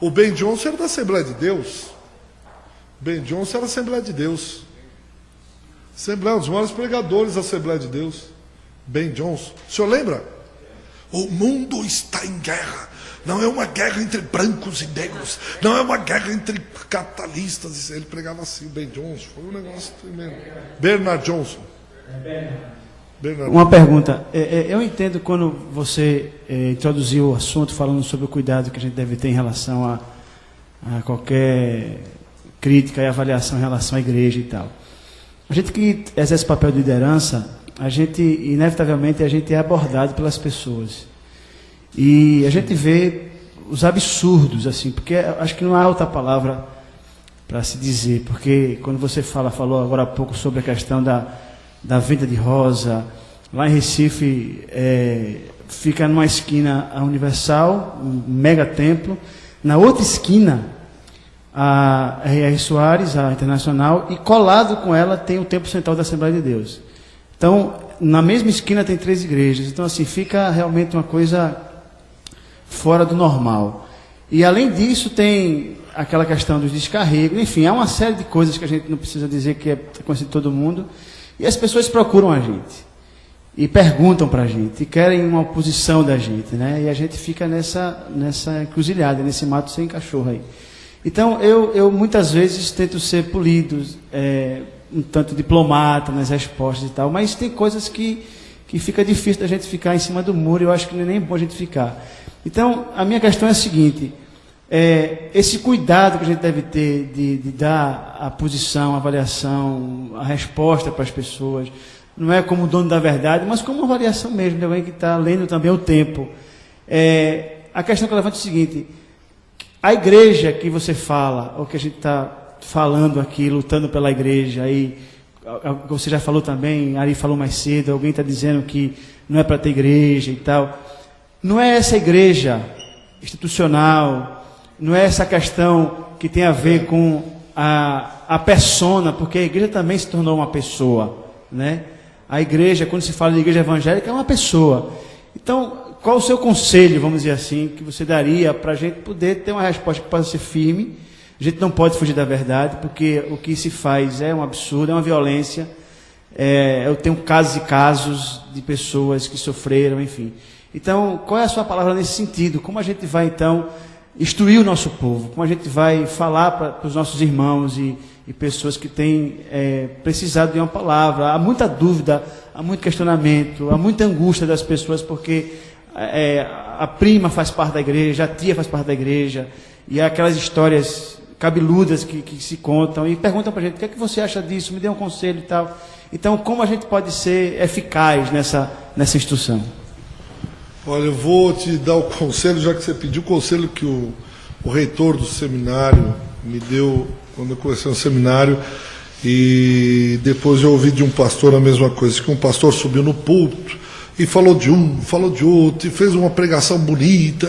O Ben Johnson era da Assembleia de Deus. Ben Johnson era da Assembleia de Deus. Assembleia, um dos maiores pregadores da Assembleia de Deus. Ben Johnson. O senhor lembra? O mundo está em guerra. Não é uma guerra entre brancos e negros. Não é uma guerra entre capitalistas. Ele pregava assim, o Ben Johnson. Foi um negócio tremendo. Bernard Johnson. Uma pergunta. Eu entendo quando você introduziu o assunto falando sobre o cuidado que a gente deve ter em relação a qualquer crítica e avaliação em relação à igreja e tal. A gente que exerce o papel de liderança, inevitavelmente, a gente é abordado pelas pessoas. E a gente vê os absurdos, assim, porque acho que não há outra palavra para se dizer, porque quando você falou agora há pouco sobre a questão da venda de rosa, lá em Recife, fica numa esquina a Universal, um mega templo, na outra esquina a R.R. Soares, a Internacional, e colado com ela tem o Templo Central da Assembleia de Deus. Então, na mesma esquina tem 3 igrejas. Então, assim, fica realmente uma coisa fora do normal. E, além disso, tem aquela questão dos descarregos. Enfim, há uma série de coisas que a gente não precisa dizer que é conhecido de todo mundo. E as pessoas procuram a gente. E perguntam para a gente. E querem uma oposição da gente, né? E a gente fica nessa encruzilhada, nesse mato sem cachorro aí. Então, eu muitas vezes tento ser polido, um tanto diplomata nas respostas e tal, mas tem coisas que fica difícil da gente ficar em cima do muro, e eu acho que não é nem bom a gente ficar. Então, a minha questão é a seguinte, esse cuidado que a gente deve ter de dar a posição, a avaliação, a resposta para as pessoas, não é como dono da verdade, mas como uma avaliação mesmo, de alguém que está lendo também o tempo. A questão que eu levanto é o seguinte, a igreja que você fala, ou que a gente está falando aqui, lutando pela igreja, aí você já falou também, Ari falou mais cedo, alguém está dizendo que não é para ter igreja e tal. Não é essa igreja institucional, não é essa questão que tem a ver com a persona, porque a igreja também se tornou uma pessoa, né? A igreja, quando se fala de igreja evangélica, é uma pessoa. Então, qual o seu conselho, vamos dizer assim, que você daria para a gente poder ter uma resposta que possa ser firme? A gente não pode fugir da verdade, porque o que se faz é um absurdo, é uma violência. Eu tenho casos e casos de pessoas que sofreram, enfim. Então, qual é a sua palavra nesse sentido? Como a gente vai, então, instruir o nosso povo? Como a gente vai falar para os nossos irmãos e pessoas que têm precisado de uma palavra? Há muita dúvida, há muito questionamento, há muita angústia das pessoas, porque a prima faz parte da igreja, a tia faz parte da igreja, e há aquelas histórias cabeludas que se contam e perguntam para a gente: o que é que você acha disso? Me dê um conselho e tal. Então, como a gente pode ser eficaz nessa instrução? Olha, eu vou te dar o conselho, já que você pediu o conselho que o reitor do seminário me deu quando eu comecei no seminário, e depois eu ouvi de um pastor a mesma coisa, que um pastor subiu no púlpito e falou de um, falou de outro, e fez uma pregação bonita,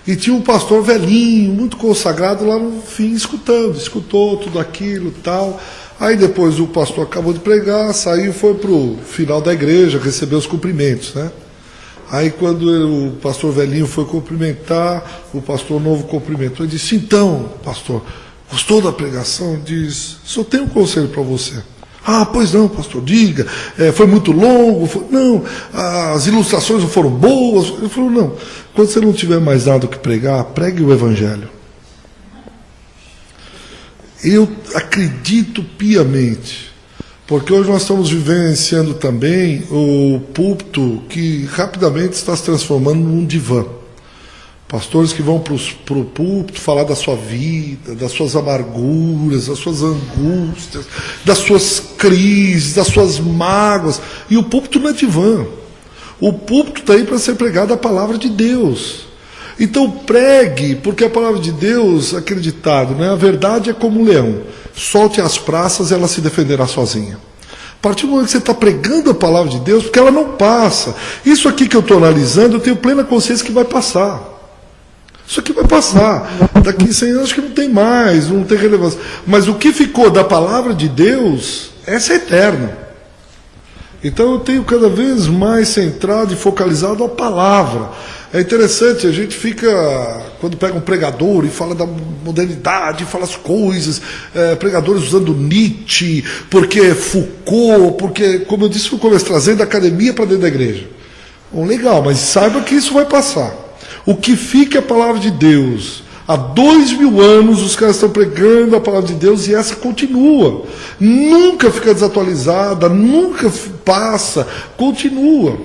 e tinha um pastor velhinho, muito consagrado lá no fim, escutou tudo aquilo e tal. Aí depois o pastor acabou de pregar, saiu e foi para o final da igreja, receber os cumprimentos, né? Aí quando o pastor velhinho foi cumprimentar, o pastor novo cumprimentou e disse: então, pastor, gostou da pregação? Diz: só tenho um conselho para você. Ah, pois não, pastor, diga, foi muito longo, não, as ilustrações não foram boas. Ele falou: não, quando você não tiver mais nada que pregar, pregue o evangelho. Eu acredito piamente, porque hoje nós estamos vivenciando também o púlpito que rapidamente está se transformando num divã. Pastores que vão para o púlpito falar da sua vida, das suas amarguras, das suas angústias, das suas crises, das suas mágoas. E o púlpito não é divã. O púlpito está aí para ser pregado a palavra de Deus. Então pregue, porque a palavra de Deus, acreditado, né? A verdade é como um leão. Solte as praças, ela se defenderá sozinha. A partir do momento que você está pregando a palavra de Deus, porque ela não passa. Isso aqui que eu estou analisando, eu tenho plena consciência que vai passar. Isso aqui vai passar. Daqui 100 anos acho que não tem mais, não tem relevância. Mas o que ficou da palavra de Deus, essa é eterna. Então eu tenho cada vez mais centrado e focalizado a palavra. É interessante, a gente fica, quando pega um pregador e fala da modernidade, fala as coisas, pregadores usando Nietzsche, porque Foucault, porque, como eu disse, Foucault trazendo a academia para dentro da igreja. Bom, legal, mas saiba que isso vai passar. O que fica é a palavra de Deus. Há 2000 anos os caras estão pregando a palavra de Deus e essa continua. Nunca fica desatualizada, nunca passa, continua.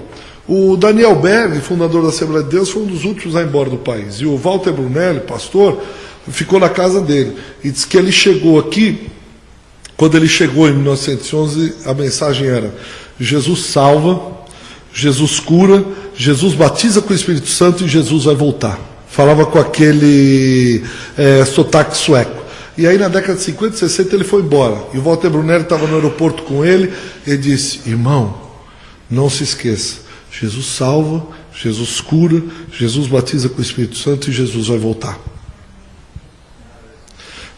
O Daniel Berg, fundador da Assembleia de Deus, foi um dos últimos a ir embora do país. E o Walter Brunelli, pastor, ficou na casa dele. E disse que ele chegou aqui, quando ele chegou em 1911, a mensagem era: Jesus salva, Jesus cura, Jesus batiza com o Espírito Santo e Jesus vai voltar. Falava com aquele sotaque sueco. E aí na década de 50 e 60 ele foi embora. E o Walter Brunelli estava no aeroporto com ele, e disse: irmão, não se esqueça, Jesus salva, Jesus cura, Jesus batiza com o Espírito Santo e Jesus vai voltar.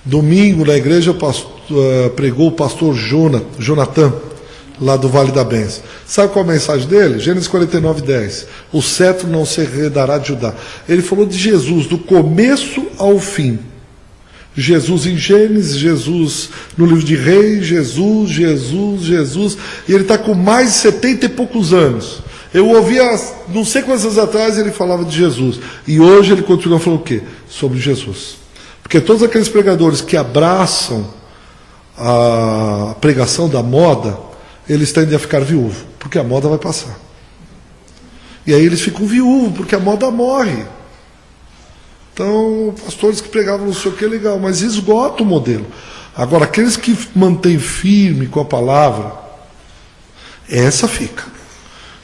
Domingo na igreja pregou o pastor Jonathan, lá do Vale da Benção. Sabe qual é a mensagem dele? Gênesis 49:10. O cetro não se herdará de Judá. Ele falou de Jesus, do começo ao fim. Jesus em Gênesis, Jesus no livro de Reis, Jesus, e ele está com mais de 70 e poucos anos. Eu ouvia, não sei quantos anos atrás, ele falava de Jesus. E hoje ele continua falando o quê? Sobre Jesus. Porque todos aqueles pregadores que abraçam a pregação da moda, eles tendem a ficar viúvos, porque a moda vai passar. E aí eles ficam viúvos, porque a moda morre. Então, pastores que pregavam não sei o que, legal, mas esgota o modelo. Agora, aqueles que mantêm firme com a palavra, essa fica.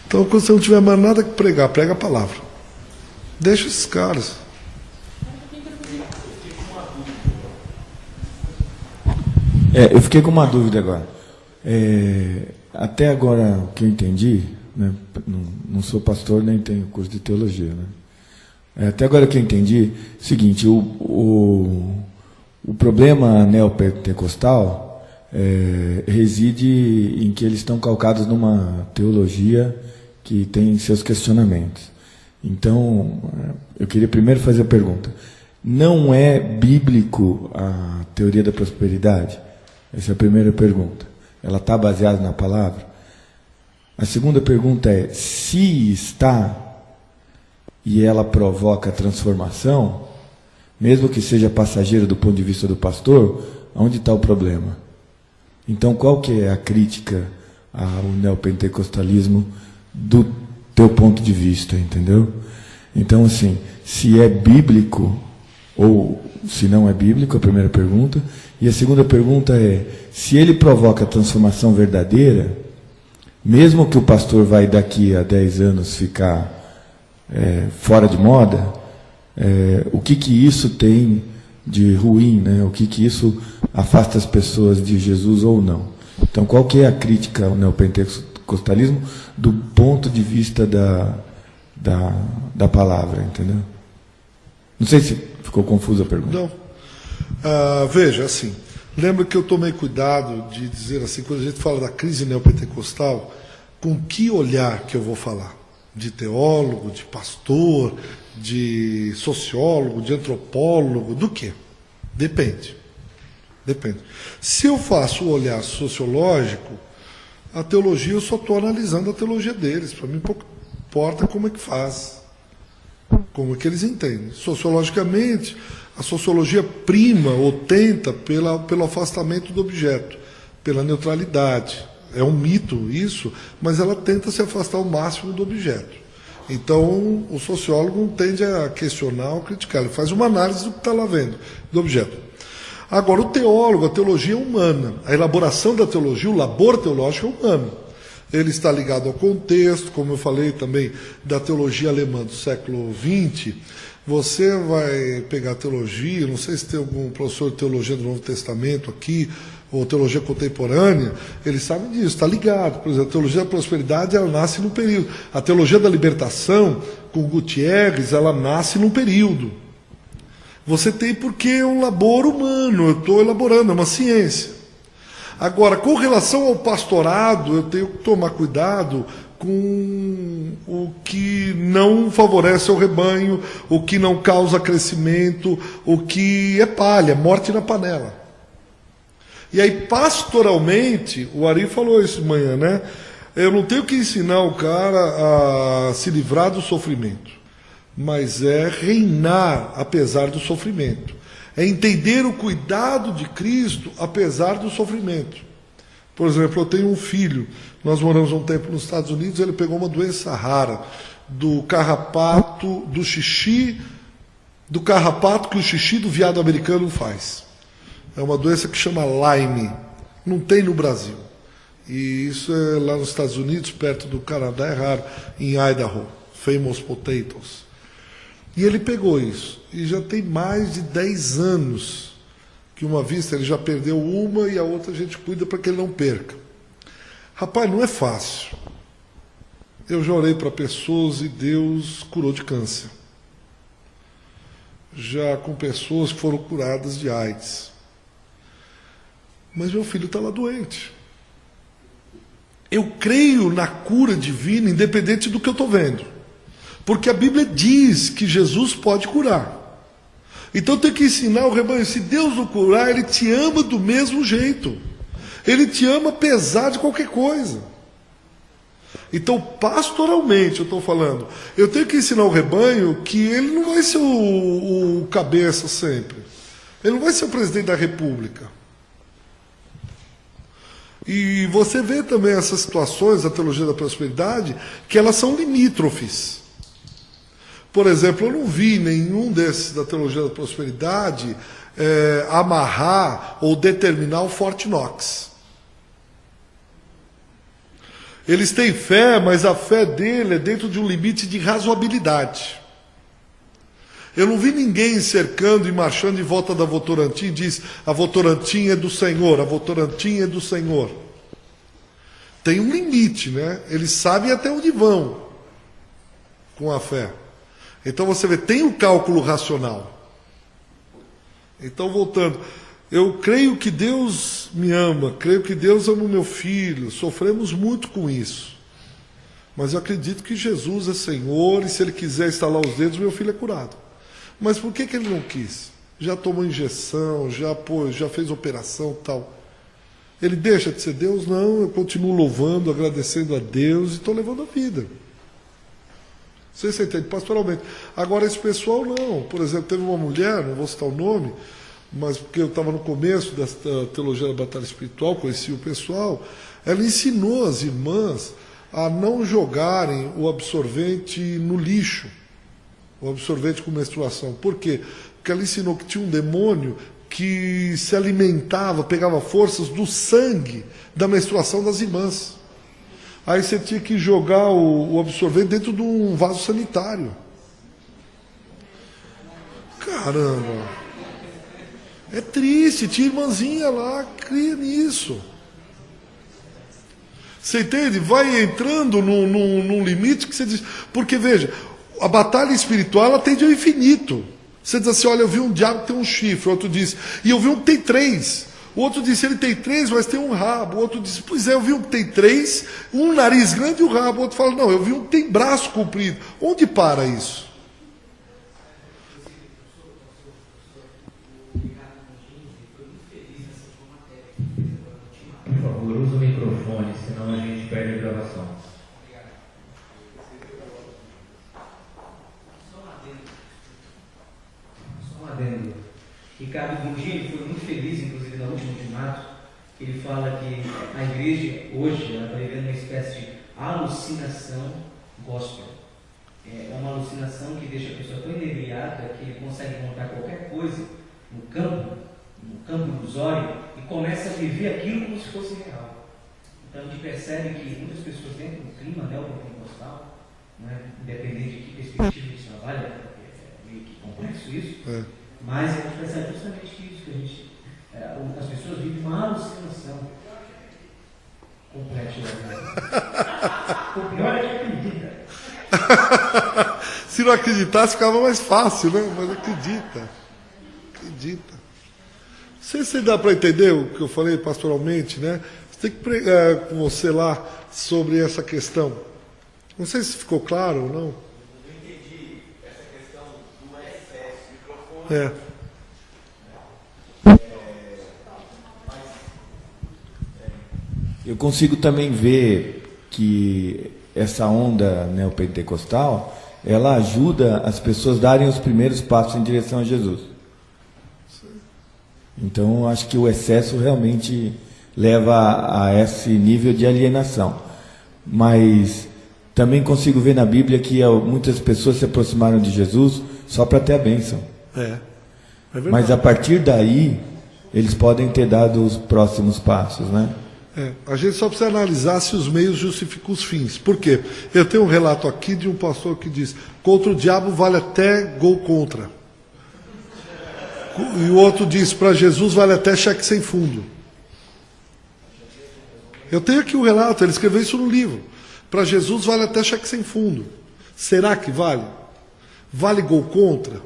Então, quando você não tiver mais nada que pregar, prega a palavra. Deixa esses caras. Eu fiquei com uma dúvida agora. Até agora, o que eu entendi, né, não sou pastor nem tenho curso de teologia, né? Até agora que eu entendi, é o seguinte: o problema neopentecostal reside em que eles estão calcados numa teologia que tem seus questionamentos. Então, eu queria primeiro fazer a pergunta: não é bíblico a teoria da prosperidade? Essa é a primeira pergunta. Ela está baseada na palavra? A segunda pergunta é: se está, e ela provoca transformação, mesmo que seja passageira do ponto de vista do pastor, onde está o problema? Então, qual que é a crítica ao neopentecostalismo do teu ponto de vista, entendeu? Então, assim, se é bíblico, Ou se não é bíblico, a primeira pergunta. E a segunda pergunta é, se ele provoca a transformação verdadeira, mesmo que o pastor vai daqui a 10 anos ficar fora de moda, o que isso tem de ruim, né? O que isso afasta as pessoas de Jesus ou não? Então, qual que é a crítica ao neopentecostalismo do ponto de vista da palavra, entendeu? Não sei se ficou confusa a pergunta. Não. Veja, assim, lembra que eu tomei cuidado de dizer assim, quando a gente fala da crise neopentecostal, com que olhar que eu vou falar? De teólogo, de pastor, de sociólogo, de antropólogo, do quê? Depende. Se eu faço o olhar sociológico, a teologia, eu só estou analisando a teologia deles. Para mim, pouco importa como é que faz, como é que eles entendem. Sociologicamente, a sociologia prima ou tenta pelo afastamento do objeto, pela neutralidade. É um mito isso, mas ela tenta se afastar ao máximo do objeto. Então, o sociólogo não tende a questionar ou criticar, ele faz uma análise do que está lá vendo, do objeto. Agora, o teólogo, a teologia é humana, a elaboração da teologia, o labor teológico é humano. Ele está ligado ao contexto, como eu falei também, da teologia alemã do século XX. Você vai pegar a teologia, não sei se tem algum professor de teologia do Novo Testamento aqui, ou teologia contemporânea, eles sabem disso, está ligado. Por exemplo, a teologia da prosperidade, ela nasce num período. A teologia da libertação, com Gutierrez, ela nasce num período. Você tem porque é um labor humano, eu estou elaborando, é uma ciência. Agora, com relação ao pastorado, eu tenho que tomar cuidado com o que não favorece o rebanho, o que não causa crescimento, o que é palha, morte na panela. E aí, pastoralmente, o Ari falou isso de manhã, né? Eu não tenho que ensinar o cara a se livrar do sofrimento, mas é reinar apesar do sofrimento. É entender o cuidado de Cristo apesar do sofrimento. Por exemplo, eu tenho um filho, nós moramos um tempo nos Estados Unidos, ele pegou uma doença rara, do carrapato, do xixi, do carrapato que o xixi do veado americano faz. É uma doença que chama Lyme, não tem no Brasil. E isso é lá nos Estados Unidos, perto do Canadá, é raro, em Idaho, Famous Potatoes. E ele pegou isso, e já tem mais de 10 anos que uma vista, ele já perdeu uma e a outra a gente cuida para que ele não perca. Rapaz, não é fácil. Eu já orei para pessoas e Deus curou de câncer. Já com pessoas que foram curadas de AIDS. Mas meu filho está lá doente. Eu creio na cura divina, independente do que eu estou vendo. Porque a Bíblia diz que Jesus pode curar. Então tem que ensinar o rebanho, se Deus não curar, Ele te ama do mesmo jeito. Ele te ama apesar de qualquer coisa. Então, pastoralmente, eu estou falando, eu tenho que ensinar o rebanho que ele não vai ser o cabeça sempre. Ele não vai ser o presidente da República. E você vê também essas situações da teologia da prosperidade, que elas são limítrofes. Por exemplo, eu não vi nenhum desses da teologia da prosperidade amarrar ou determinar o Fort Knox. Eles têm fé, mas a fé dele é dentro de um limite de razoabilidade. Eu não vi ninguém cercando e marchando em volta da Votorantim e diz, a Votorantim é do Senhor, a Votorantim é do Senhor. Tem um limite, né? Eles sabem até onde vão com a fé. Então você vê, tem um cálculo racional. Então, voltando, eu creio que Deus me ama, creio que Deus ama o meu filho, sofremos muito com isso. Mas eu acredito que Jesus é Senhor e se Ele quiser estalar os dedos, meu filho é curado. Mas por que Ele não quis? Já tomou injeção, já fez operação e tal. Ele deixa de ser Deus? Não, eu continuo louvando, agradecendo a Deus e estou levando a vida. Você entende? Pastoralmente. Agora, esse pessoal não. Por exemplo, teve uma mulher, não vou citar o nome, mas porque eu estava no começo da teologia da batalha espiritual, conheci o pessoal, ela ensinou as irmãs a não jogarem o absorvente no lixo, o absorvente com menstruação. Por quê? porque ela ensinou que tinha um demônio que se alimentava, pegava forças do sangue da menstruação das irmãs. Aí você tinha que jogar o absorvente dentro de um vaso sanitário. Caramba! É triste, tinha irmãzinha lá, cria nisso. Você entende? Vai entrando num limite que você diz... Porque, veja, a batalha espiritual ela tende ao infinito. Você diz assim, olha, eu vi um diabo que tem um chifre. O outro diz, e eu vi um que tem 3. O outro disse, ele tem 3, mas tem um rabo. O outro disse, pois é, eu vi um que tem 3, um nariz grande e um rabo. O outro fala, não, eu vi um que tem braço comprido. Onde para isso? Por favor, use o microfone, senão a gente perde a gravação. Só um adendo. Ricardo Gundini foi muito feliz, inclusive, no último ultimato. Ele fala que a igreja, hoje, ela está vivendo uma espécie de alucinação gospel. É uma alucinação que deixa a pessoa tão inebriada que ele consegue montar qualquer coisa no campo ilusório, e começa a viver aquilo como se fosse real. Então a gente percebe que muitas pessoas dentro do clima neopentecostal, né, independente de que perspectiva a gente trabalha, é meio que complexo isso, mas a gente percebe justamente isso, que a gente, as pessoas vivem uma alucinação completa. O pior é que acredita. Se não acreditasse, ficava mais fácil, né? Mas acredita. Não sei se dá para entender o que eu falei pastoralmente, né? Você tem que pregar com você lá sobre essa questão. Não sei se ficou claro ou não. Eu entendi essa questão do excesso, microfone. Eu consigo também ver que essa onda neopentecostal, ela ajuda as pessoas a darem os primeiros passos em direção a Jesus. Então, eu acho que o excesso realmente leva a esse nível de alienação. Mas também consigo ver na Bíblia que muitas pessoas se aproximaram de Jesus só para ter a bênção. É verdade. Mas a partir daí, eles podem ter dado os próximos passos, né? A gente só precisa analisar se os meios justificam os fins. Por quê? Eu tenho um relato aqui de um pastor que diz: contra o diabo vale até gol contra. E o outro diz: para Jesus vale até cheque sem fundo. Eu tenho aqui um relato, ele escreveu isso no livro. Para Jesus vale até cheque sem fundo. Será que vale? Vale gol contra?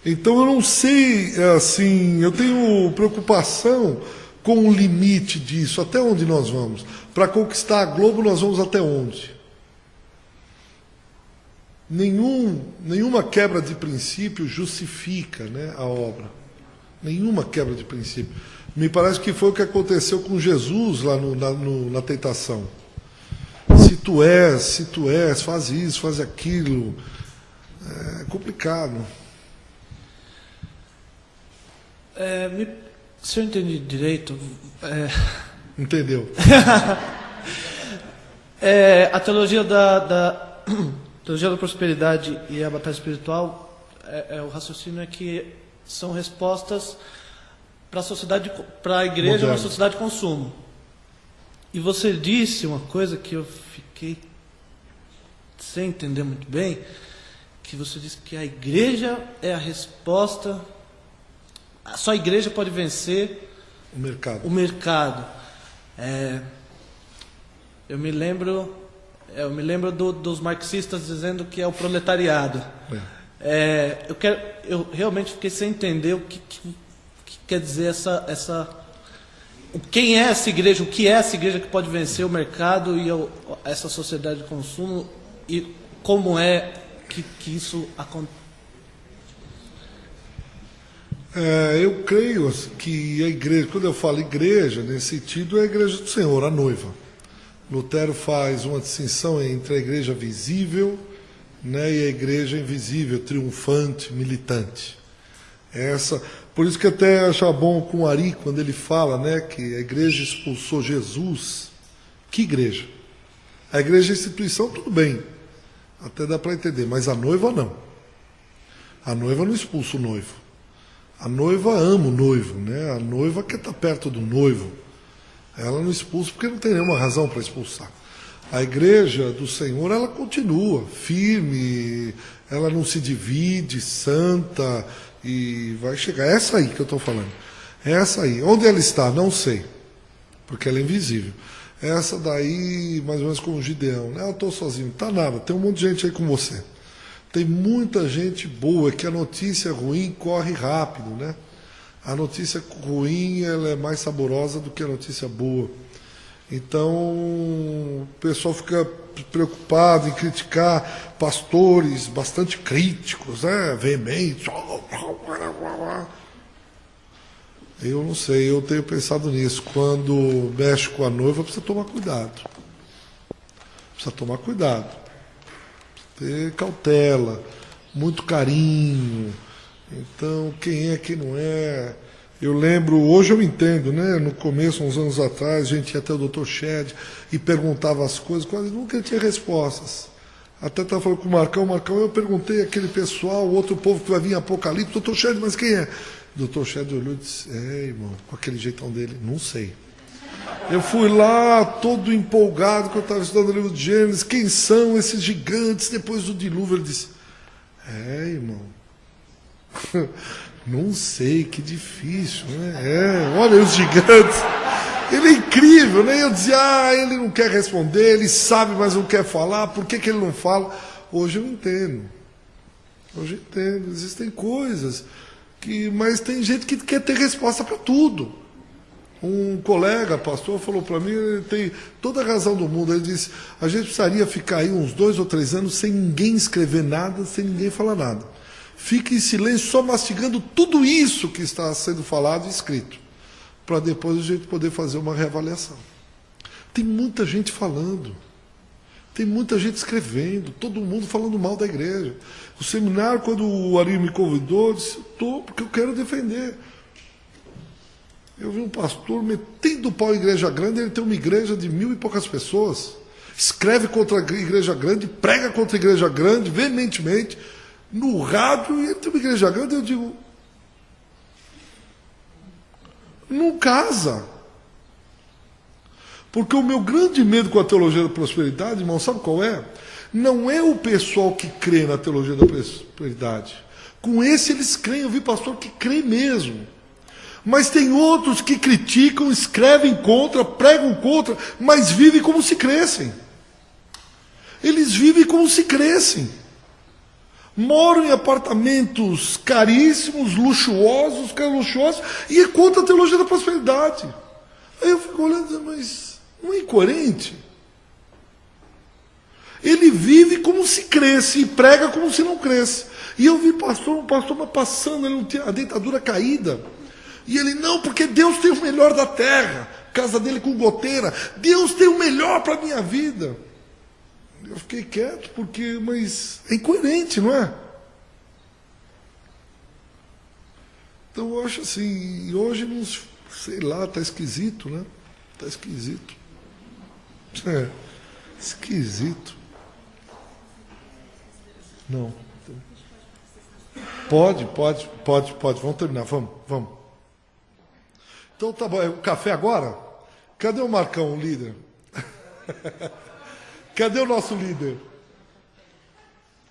Então eu não sei, assim, eu tenho preocupação com o limite disso, até onde nós vamos. Para conquistar a Globo nós vamos até onde? Nenhuma quebra de princípio justifica, né, a obra. Nenhuma quebra de princípio. Me parece que foi o que aconteceu com Jesus lá na tentação. Se tu és, faz isso, faz aquilo. É complicado. Se eu entendi direito... Entendeu? A teologia teologia da prosperidade e a batalha espiritual, o raciocínio é que são respostas para a sociedade, para a igreja, moderna, uma sociedade de consumo. E você disse uma coisa que eu fiquei sem entender muito bem, que você disse que a igreja é a resposta, só a igreja pode vencer o mercado. Eu me lembro dos marxistas dizendo que é o proletariado. Eu realmente fiquei sem entender o que quer dizer quem é essa igreja, o que é essa igreja que pode vencer o mercado e essa sociedade de consumo, e como é que isso acontece. Eu creio que a igreja, quando eu falo igreja, nesse sentido, é a igreja do Senhor, a noiva. Lutero faz uma distinção entre a igreja visível, né, e a igreja invisível, triunfante, militante. Por isso que até acho bom com o Ari, quando ele fala, né, que a igreja expulsou Jesus. Que igreja? A igreja é a instituição, tudo bem, até dá para entender, mas a noiva não. A noiva não expulsa o noivo. A noiva ama o noivo, né? A noiva quer estar perto do noivo. Ela não expulsa porque não tem nenhuma razão para expulsar. A igreja do Senhor, ela continua firme, ela não se divide, santa, e vai chegar. É essa aí que eu estou falando. É essa aí. Onde ela está? Não sei, porque ela é invisível. Essa daí, mais ou menos como o Gideão, né? Eu estou sozinho. Não está nada, tem um monte de gente aí com você. Tem muita gente boa, que a notícia ruim corre rápido, né? A notícia ruim, ela é mais saborosa do que a notícia boa. Então, o pessoal fica preocupado em criticar pastores bastante críticos, né? Veementes. Eu não sei, eu tenho pensado nisso. Quando mexe com a noiva, precisa tomar cuidado. Precisa tomar cuidado. Ter cautela, muito carinho. Então, quem é, quem não é. Eu lembro, hoje eu entendo, né? No começo, uns anos atrás, a gente ia até o Dr. Shed e perguntava as coisas, quase nunca tinha respostas. Até estava falando com o Marcão, eu perguntei àquele pessoal, o outro povo que vai vir em Apocalipse, Dr. Shed, mas quem é? O Dr. Shed olhou e disse, irmão, com aquele jeitão dele, não sei. Eu fui lá, todo empolgado, que eu estava estudando o livro de Gênesis, quem são esses gigantes depois do dilúvio? Ele disse, irmão, não sei, que difícil, né? Olha os gigantes. Ele é incrível, né? Eu dizia, ele não quer responder, ele sabe, mas não quer falar, por que ele não fala? Hoje eu entendo. Hoje eu entendo, existem coisas, mas tem gente que quer ter resposta para tudo. Um colega, pastor, falou para mim, ele tem toda a razão do mundo, ele disse, a gente precisaria ficar aí uns 2 ou 3 anos sem ninguém escrever nada, sem ninguém falar nada. Fique em silêncio, só mastigando tudo isso que está sendo falado e escrito, para depois a gente poder fazer uma reavaliação. Tem muita gente falando, tem muita gente escrevendo, todo mundo falando mal da igreja. O seminário, quando o Ari me convidou, eu disse, porque eu quero defender. Eu vi um pastor metendo o pau em igreja grande, ele tem uma igreja de 1000 e poucas pessoas, escreve contra a igreja grande, prega contra a igreja grande, veementemente, no rádio, e ele tem uma igreja grande, eu digo, não casa. Porque o meu grande medo com a teologia da prosperidade, irmão, sabe qual é? Não é o pessoal que crê na teologia da prosperidade. Com esse eles creem, eu vi pastor que crê mesmo. Mas tem outros que criticam, escrevem contra, pregam contra, mas vivem como se crescem. Eles vivem como se crescem. Moram em apartamentos caríssimos, luxuosos, e é contra a teologia da prosperidade. Aí eu fico olhando, mas não é incoerente? Ele vive como se cresce e prega como se não cresce. E eu vi um pastor passando, ele não tinha a dentadura caída. E ele, não, porque Deus tem o melhor da terra. Casa dele com goteira. Deus tem o melhor para a minha vida. Eu fiquei quieto, mas é incoerente, não é? Então eu acho assim, e hoje, não sei lá, está esquisito, né? Está esquisito. Esquisito. Não. Pode. Vamos terminar, vamos. Então tá bom, é o café agora? Cadê o Marcão, o líder? Cadê o nosso líder?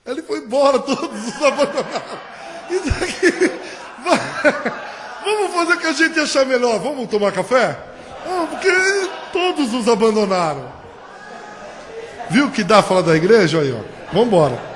Ele foi embora, todos os abandonaram. Isso aqui... Vamos fazer o que a gente achar melhor. Vamos tomar café? Porque todos nos abandonaram. Viu que dá falar da igreja? Aí, ó. Vamos embora.